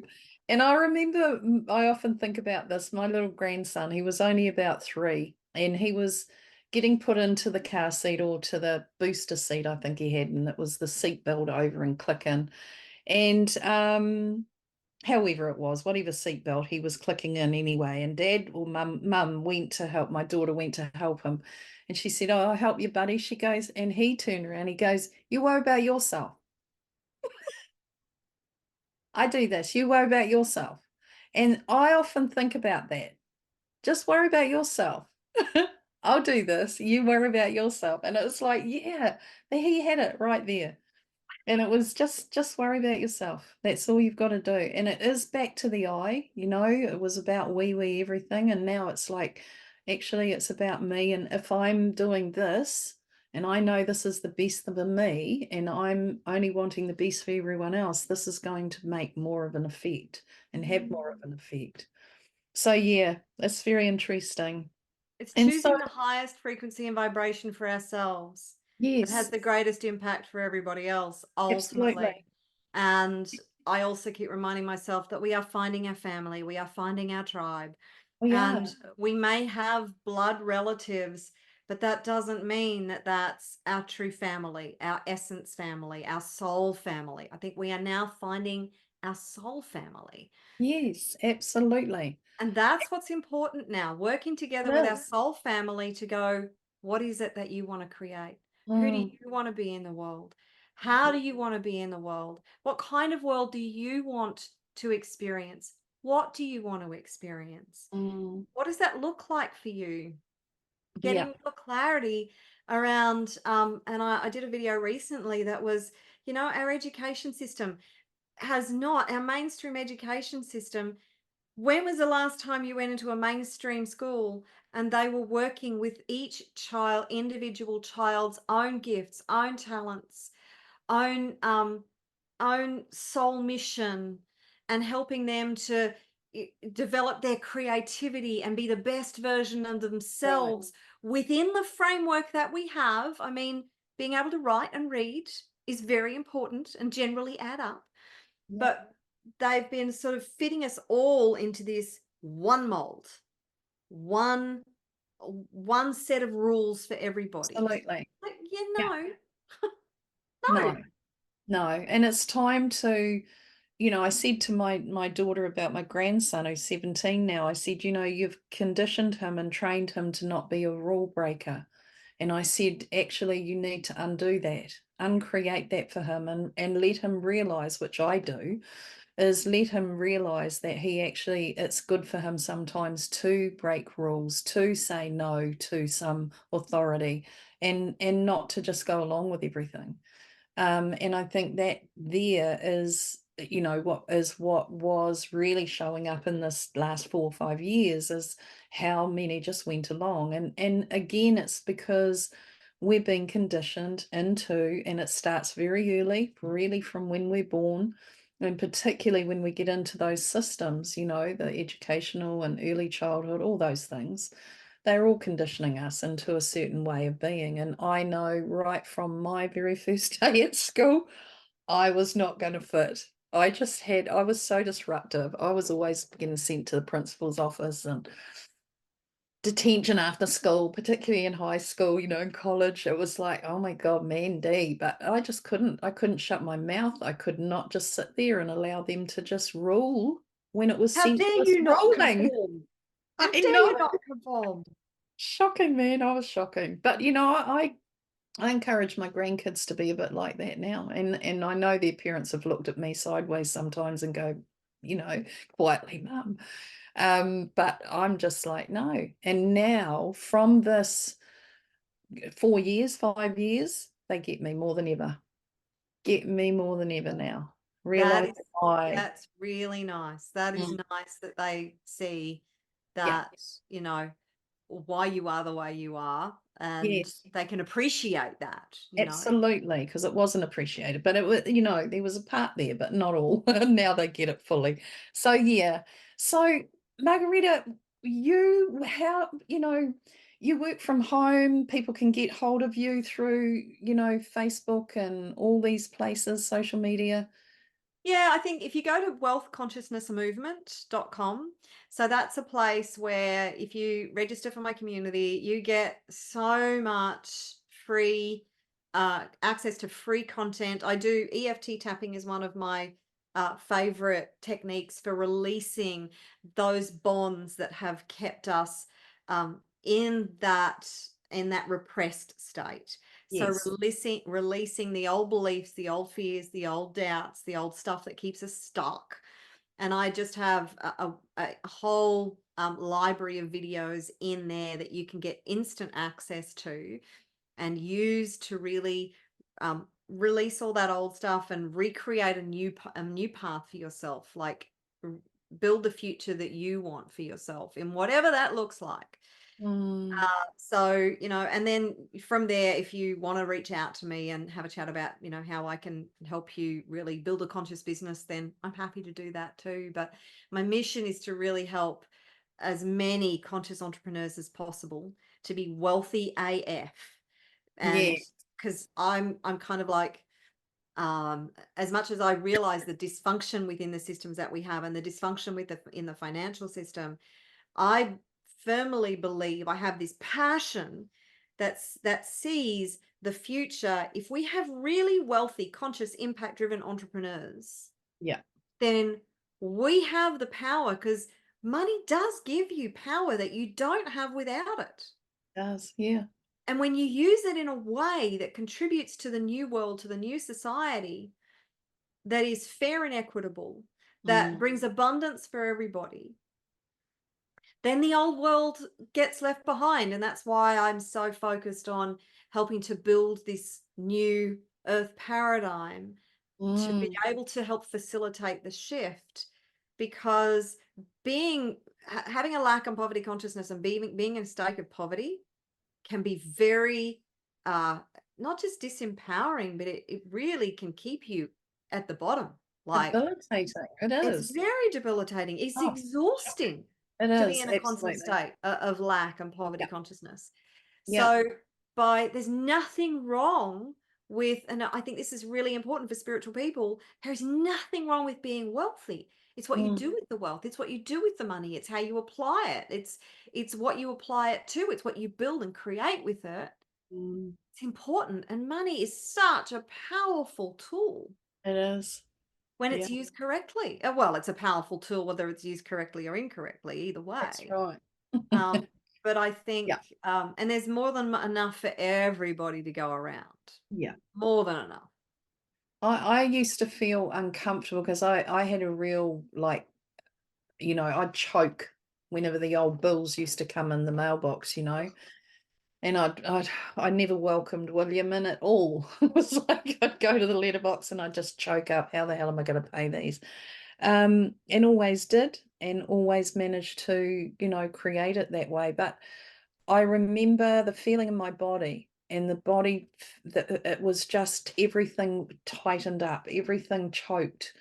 And I remember, I often think about this. My little grandson, he was only about 3, and he was getting put into the car seat, or to the booster seat, I think he had, and it was the seat belt over and click in. And however it was, whatever seatbelt he was clicking in anyway. And dad or mum went to help, my daughter went to help him. And she said, oh, I'll help you, buddy. She goes, and he turned around, he goes, you worry about yourself. I do this, you worry about yourself. And I often think about that. Just worry about yourself. I'll do this. You worry about yourself. And it was like, yeah, he had it right there. And it was just worry about yourself. That's all you've got to do. And it is back to the I, it was about we everything. And now it's like, actually, it's about me. And if I'm doing this, and I know this is the best for me, and I'm only wanting the best for everyone else, this is going to make more of an effect and have more of an effect. So yeah, it's very interesting. It's And so, choosing the highest frequency and vibration for ourselves that has yes, the greatest impact for everybody else, ultimately. absolutely. And I also keep reminding myself that we are finding our family, we are finding our tribe, We are. and we may have blood relatives, but that doesn't mean that that's our true family, our essence family, our soul family. I think we are now finding our soul family. Yes, absolutely. And that's what's important now, working It together with our is. soul family to go, what is it that you want to create? Who do Mm, you want to be in the world? How do you want to be in the world? What kind of world do you want to experience? What do you want to experience? mm, What does that look like for you? yeah. Getting more clarity around, and I did a video recently that was, our education system our mainstream education system. When was the last time you went into a mainstream school and they were working with each individual child's own gifts, own talents, own own soul mission, and helping them to develop their creativity and be the best version of Right. themselves within the framework that we have? I mean, being able to write and read is very important and generally add up, Yeah. but they've been sort of fitting us all into this one mold, one one set of rules for everybody. Absolutely. Like, Yeah. no, No, no. no. And it's time to, I said to my daughter about my grandson who's 17 now, I said, you've conditioned him and trained him to not be a rule breaker. And I said, actually, you need to undo that, uncreate that for him, and let him realize, which I do, is let him realize that it's good for him sometimes to break rules, to say no to some authority, and not to just go along with everything. And I think that there is, what was really showing up in this last 4 or 5 years is how many just went along. And again, it's because we're being conditioned into, and it starts very early, really from when we're born, and particularly when we get into those systems, the educational and early childhood, all those things, they're all conditioning us into a certain way of being. And I know right from my very first day at school, I was not going to fit. I was so disruptive. I was always getting sent to the principal's office and detention after school, particularly in high school, in college. It was like, oh my God, Mandy. But I couldn't shut my mouth. I could not just sit there and allow them to just rule when it was How dare senseless you not ruling. conform? How I dare you know. not conform? Shocking, man. I was shocking. But I encourage my grandkids to be a bit like that now. And I know their parents have looked at me sideways sometimes and go, quietly, Mum. But I'm just like, no. And now from this 4 years, 5 years, they get me more than ever. Get me more than ever now. That Realize is why. that's really nice. That is Mm, nice that they see yeah. that, you know, why you are the way you are, and Yes. they can appreciate that. Absolutely, because it wasn't appreciated, but it was, there was a part there, but not all. Now they get it fully. So yeah. So Margarita, you work from home, people can get hold of you through, Facebook and all these places, social media. Yeah, I think if you go to wealthconsciousnessmovement.com, so that's a place where if you register for my community, you get so much free access to free content. I do EFT tapping is one of my favorite techniques for releasing those bonds that have kept us in that repressed state. So Yes. releasing the old beliefs, the old fears, the old doubts, the old stuff that keeps us stuck. And I just have a whole library of videos in there that you can get instant access to and use to really release all that old stuff and recreate a new path for yourself. Like build the future that you want for yourself in whatever that looks like. Mm, So, and then from there, if you want to reach out to me and have a chat about, how I can help you really build a conscious business, then I'm happy to do that too. But my mission is to really help as many conscious entrepreneurs as possible to be wealthy AF. And yes. because I'm kind of like, as much as I realize the dysfunction within the systems that we have and the dysfunction in the financial system, I firmly believe I have this passion that sees the future. If we have really wealthy, conscious, impact-driven entrepreneurs, Yeah. then we have the power, because money does give you power that you don't have without it. Does. Yeah. And when you use it in a way that contributes to the new world, to the new society, that is fair and equitable, that Mm, brings abundance for everybody, then the old world gets left behind. And that's why I'm so focused on helping to build this new earth paradigm to be mm, able to help facilitate the shift. Because having a lack and poverty consciousness and being in a state of poverty can be very not just disempowering, but it really can keep you at the bottom. Like, debilitating. It it's is. very debilitating. It's Oh, shocking. exhausting It to be is, in a constant absolutely. state of lack and poverty Yeah, consciousness. yeah. So there's nothing wrong with, and I think this is really important for spiritual people, there is nothing wrong with being wealthy. It's what you Mm, do with the wealth. It's what you do with the money. It's how you apply it. It's what you apply it to. It's what you build and create with it. mm, It's important. And money is such a powerful tool it is. when Yeah, it's used correctly. Well, it's a powerful tool whether it's used correctly or incorrectly, either that's way. right. But I Yeah, think, and there's more than enough for everybody to go around. yeah. More than enough. I used to feel uncomfortable because I had a real, like, I'd choke whenever the old bills used to come in the mailbox, and I never welcomed William in at all. It was like I'd go to the letterbox and I'd just choke up. How the hell am I going to pay these? And always did, and always managed to, create it that way. But I remember the feeling in my body, and the body that it was just everything tightened up, everything choked.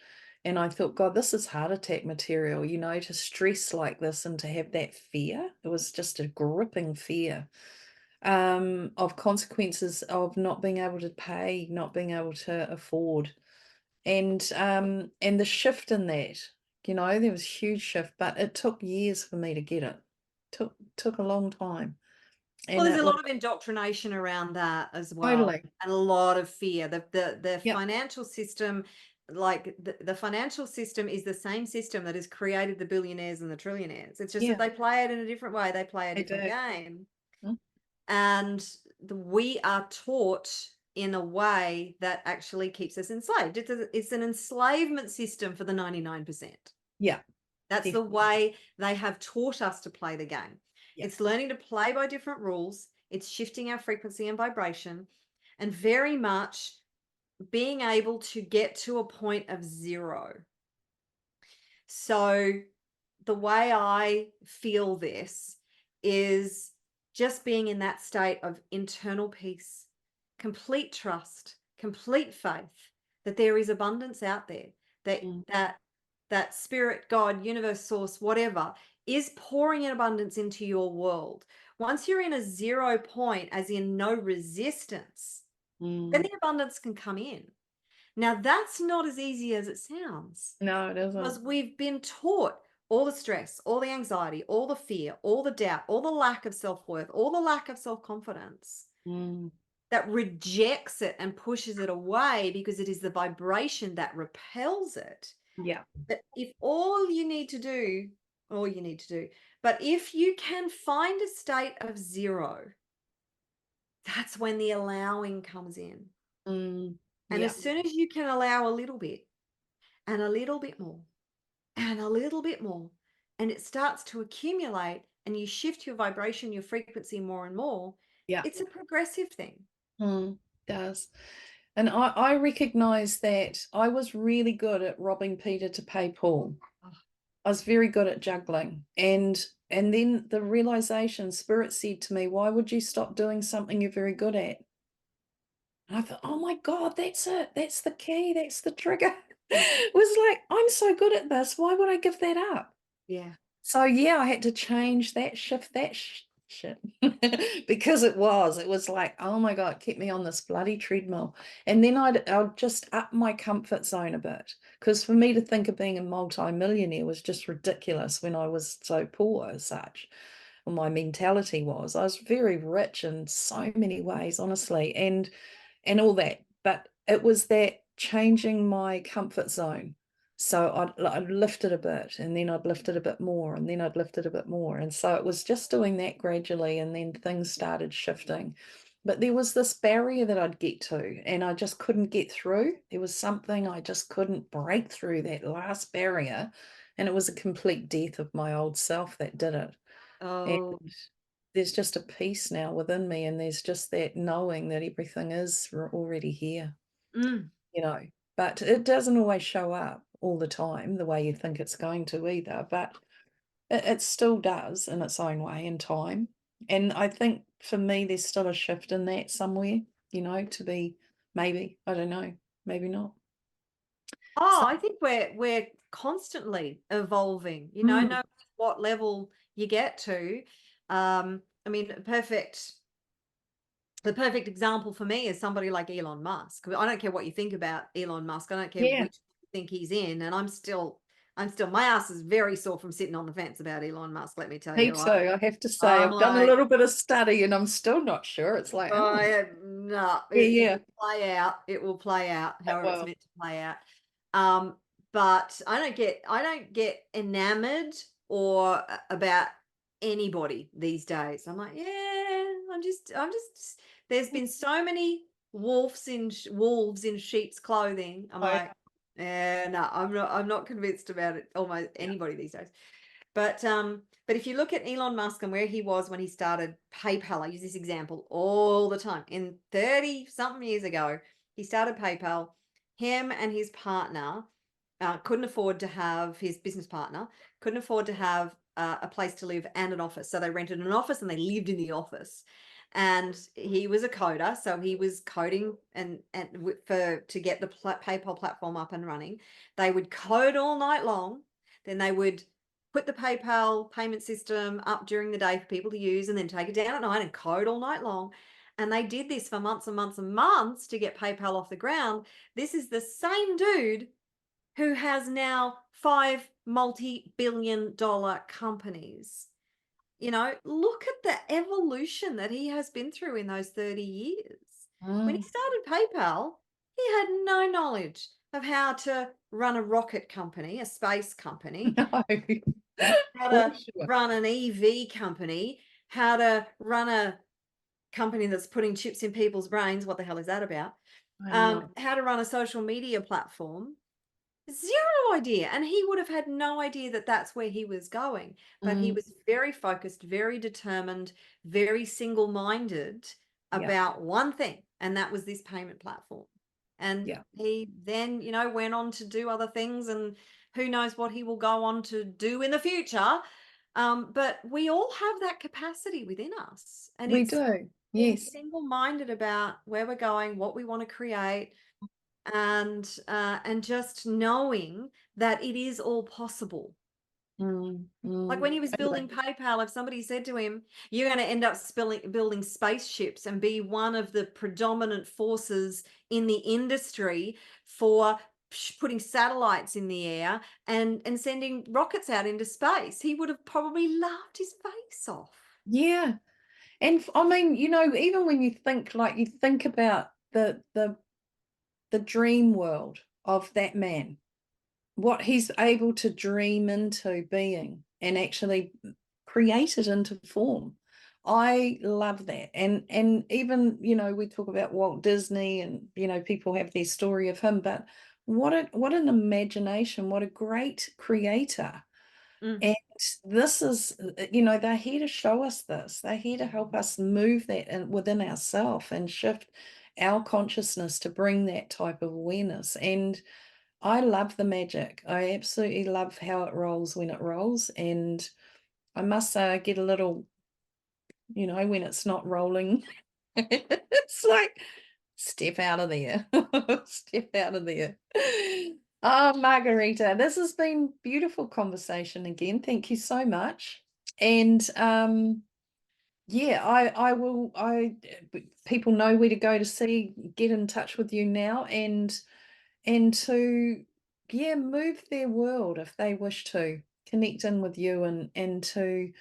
And I thought, God, this is heart attack material, to stress like this and to have that fear. It was just a gripping fear of consequences of not being able to pay, not being able to afford. And the shift in that, there was a huge shift, but it took years for me to get it. Took a long time. Well, And there's it a was lot of indoctrination around that as well, totally. and a lot of fear. The Yep. financial system, like the financial system is the same system that has created the billionaires and the trillionaires. It's just that Yeah, they play it in a different way. They play a they different do. game. Mm, And we are taught in a way that actually keeps us enslaved. It's an enslavement system for the 99%. yeah, That's the definitely. way they have taught us to play the game. Yeah. It's learning to play by different rules, it's shifting our frequency and vibration, and very much being able to get to a point of zero. So, the way I feel this is just being in that state of internal peace, complete trust, complete faith that there is abundance out there, that Mm, that spirit, God, universe, source, whatever, is pouring in abundance into your world. Once you're in a 0 point, as in no resistance, then mm. the abundance can come in. Now, that's not as easy as it sounds, No, it because isn't. we've been taught all the stress, all the anxiety, all the fear, all the doubt, all the lack of self-worth, all the lack of self-confidence Mm, that rejects it and pushes it away because it is the vibration that repels it. yeah. But if all you need to do, but if you can find a state of zero, that's when the allowing comes in. Mm, And yeah. as soon as you can allow a little bit and a little bit more and a little bit more, and it starts to accumulate and you shift your vibration, your frequency more and more, Yeah. it's a progressive thing. Does. And I recognize that I was really good at robbing Peter to pay Paul. Oh, I was very good at juggling. And then the realization, Spirit said to me, why would you stop doing something you're very good at? And I thought, oh my God, that's it. That's the key. That's the trigger. mm, It was like, I'm so good at this. Why would I give that up? yeah. So yeah, I had to change that, shift that shit because it was like, oh my God, keep me on this bloody treadmill. And then I'd just up my comfort zone a bit, because for me to think of being a multi-millionaire was just ridiculous when I was so poor as such. Well, my mentality was I was very rich in so many ways, honestly, and all that. But it was that changing my comfort zone. So I'd lift it a bit, and then I'd lift it a bit more, and then I'd lift it a bit more. And so it was just doing that gradually, and then things started shifting. But there was this barrier that I'd get to, and I just couldn't get through. There was something I just couldn't break through, that last barrier. And it was a complete death of my old self that did it. And Oh, there's just a peace now within me, and there's just that knowing that everything is already here, mm. you know. But it doesn't always show up all the time the way you think it's going to either, but it still does in its own way in time. And I think for me, there's still a shift in that somewhere, to be, maybe, I don't know, maybe not. Oh, So, I think we're constantly evolving, no mm, matter what level you get to. I mean, the perfect example for me is somebody like Elon Musk. I don't care what you think about Elon Musk. I don't care yeah, which you think he's in, and I'm still my ass is very sore from sitting on the fence about Elon Musk, let me tell me you. too. I have to say, I'm I've done a like, little bit of study and I'm still not sure. It's like, oh, no, yeah, it yeah, will play out. It will play out however it's well, meant to play out. Um, but I don't get enamored or about anybody these days. I'm like, yeah, I'm just there's been so many wolves in sheep's clothing. I'm Oh, like, no, I'm not convinced about it. Almost yeah. anybody these days. But if you look at Elon Musk and where he was when he started PayPal, I use this example all the time. In 30 something years ago, he started PayPal. Him and his partner couldn't afford to have his business partner, couldn't afford to have a place to live and an office. So they rented an office and they lived in the office. And he was a coder, so he was coding and to get the PayPal platform up and running. They would code all night long, then they would put the PayPal payment system up during the day for people to use, and then take it down at night and code all night long. And they did this for months and months and months to get PayPal off the ground. This is the same dude who has now 5 multi-billion-dollar companies. Look at the evolution that he has been through in those 30 years. When he started PayPal, he had no knowledge of how to run a rocket company, a space company, No, how for to sure. run an EV company, how to run a company that's putting chips in people's brains. What the hell is that about? I know. How to run a social media platform. Zero idea. And he would have had no idea that that's where he was going. But he Mm, was very focused, very determined, very single-minded yeah, about one thing, and that was this payment platform. And yeah. he then, went on to do other things, and who knows what he will go on to do in the future. But we all have that capacity within us. And We it's do. being Yes. single-minded about where we're going, what we want to create, and just knowing that it is all possible. Like when he was Totally. building PayPal, if somebody said to him, "You're going to end up building spaceships and be one of the predominant forces in the industry for putting satellites in the air and sending rockets out into space," he would have probably laughed his face off. Yeah. And I mean, even when you think about the dream world of that man, what he's able to dream into being and actually create it into form. I love that. And even, we talk about Walt Disney and, people have their story of him, but what an imagination, what a great creator. Mm. And this is, they're here to show us this. They're here to help us move that within ourselves and shift our consciousness to bring that type of awareness. And I love the magic. I absolutely love how it rolls when it rolls. And I must say, I get a little, when it's not rolling, it's like, step out of there, step out of there. Oh, Margarita, this has been beautiful conversation again. Thank you so much. And yeah, I will, people know where to go to get in touch with you now and to, yeah, move their world if they wish to connect in with you and to,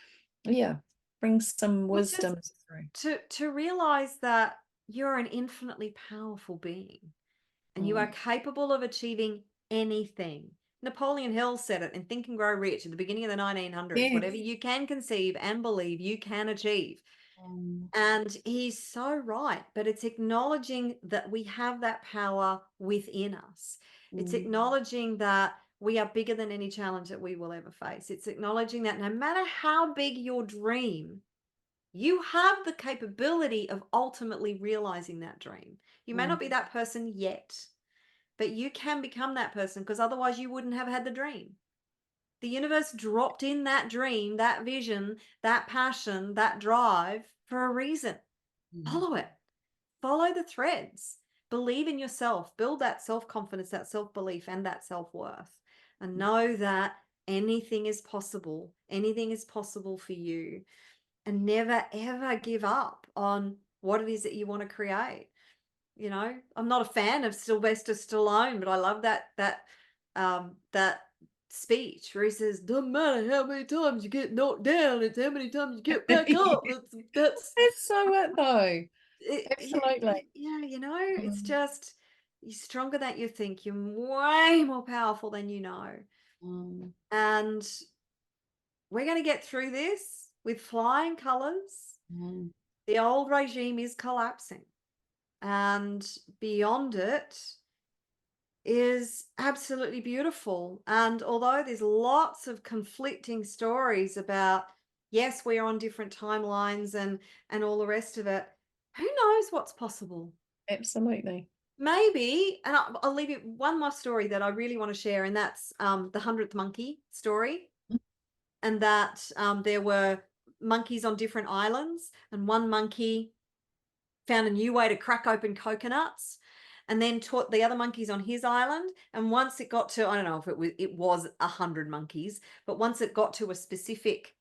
yeah, bring some Well, just wisdom through. to realize that you're an infinitely powerful being, and you are Mm. capable of achieving anything. Napoleon Hill said it in Think and Grow Rich at the beginning of the 1900s. Whatever Yes. you can conceive and believe, you can achieve. Mm. And he's so right. But it's acknowledging that we have that power within us. It's Mm. acknowledging that we are bigger than any challenge that we will ever face. It's acknowledging that no matter how big your dream, you have the capability of ultimately realizing that dream. You may not Mm. be that person yet, but you can become that person, because otherwise you wouldn't have had the dream. The universe dropped in that dream, that vision, that passion, that drive for a reason. Mm. Follow it. Follow the threads. Believe in yourself. Build that self-confidence, that self-belief, and that self-worth. And know that anything is possible. Anything is possible for you. And never, ever give up on what it is that you want to create. I'm not a fan of Sylvester Stallone, but I love that speech where he says, "Doesn't matter how many times you get knocked down, it's how many times you get back up." That's That's so it though. yeah, Absolutely. yeah, it's Mm. just, you're stronger than you think. You're way more powerful than you know. Mm. And we're going to get through this with flying colors. Mm. The old regime is collapsing. and beyond it is absolutely beautiful. And although there's lots of conflicting stories about, yes, we're on different timelines and all the rest of it, who knows what's possible? Absolutely. Maybe, and I'll leave you one more story that I really want to share, and that's the 100th monkey story. And that there were monkeys on different islands, and one monkey found a new way to crack open coconuts and then taught the other monkeys on his island. And once it got to, I don't know if it was 100 monkeys, but once it got to a specific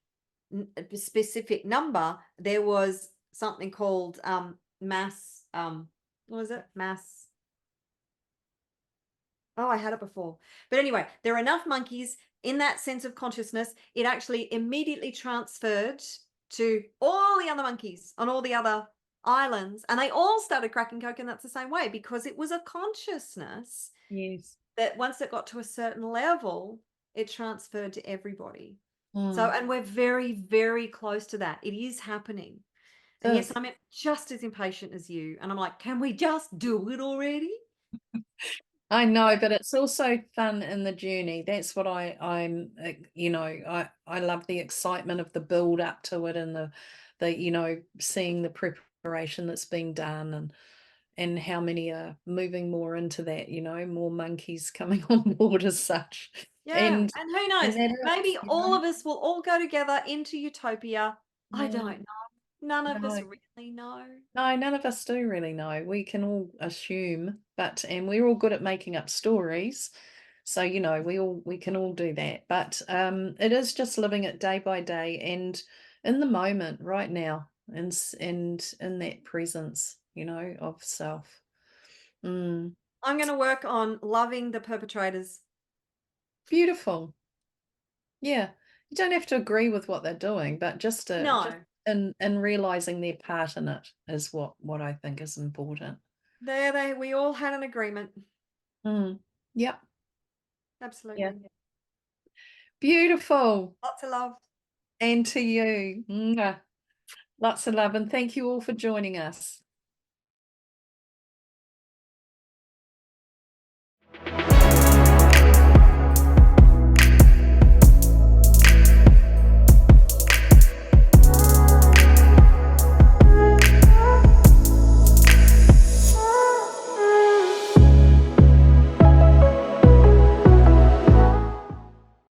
number, there was something called mass what was it, mass, oh, I had it before. But anyway, there are enough monkeys in that sense of consciousness, it actually immediately transferred to all the other monkeys on all the other islands. And they all started cracking coconuts the same way, because it was a consciousness Yes. that once it got to a certain level, it transferred to everybody. So, Mm. and we're very, very close to that. It is happening. And yes, Does. I'm just as impatient as you. And I'm like, can we just do it already? I know, but it's also fun in the journey. That's what I'm, I love the excitement of the build up to it and the seeing the preparation that's being done and how many are moving more into that, more monkeys coming on board as such. Yeah, And and who and knows? that Maybe is, all of us will all go together into utopia. I mm, don't know. None of us no. really know. No, none of us do really know. We can all assume, and we're all good at making up stories. So, we can all do that. But it is just living it day by day and in the moment right now and in that presence, of self. Mm, I'm going to work on loving the perpetrators. beautiful. Yeah. You don't have to agree with what they're doing, but just No, in realizing their part in it is what I think is important. we all had an agreement. Mm. Yep. Yeah. Absolutely. Beautiful. Lots of love. And to you. Mwah. Lots of love. And thank you all for joining us.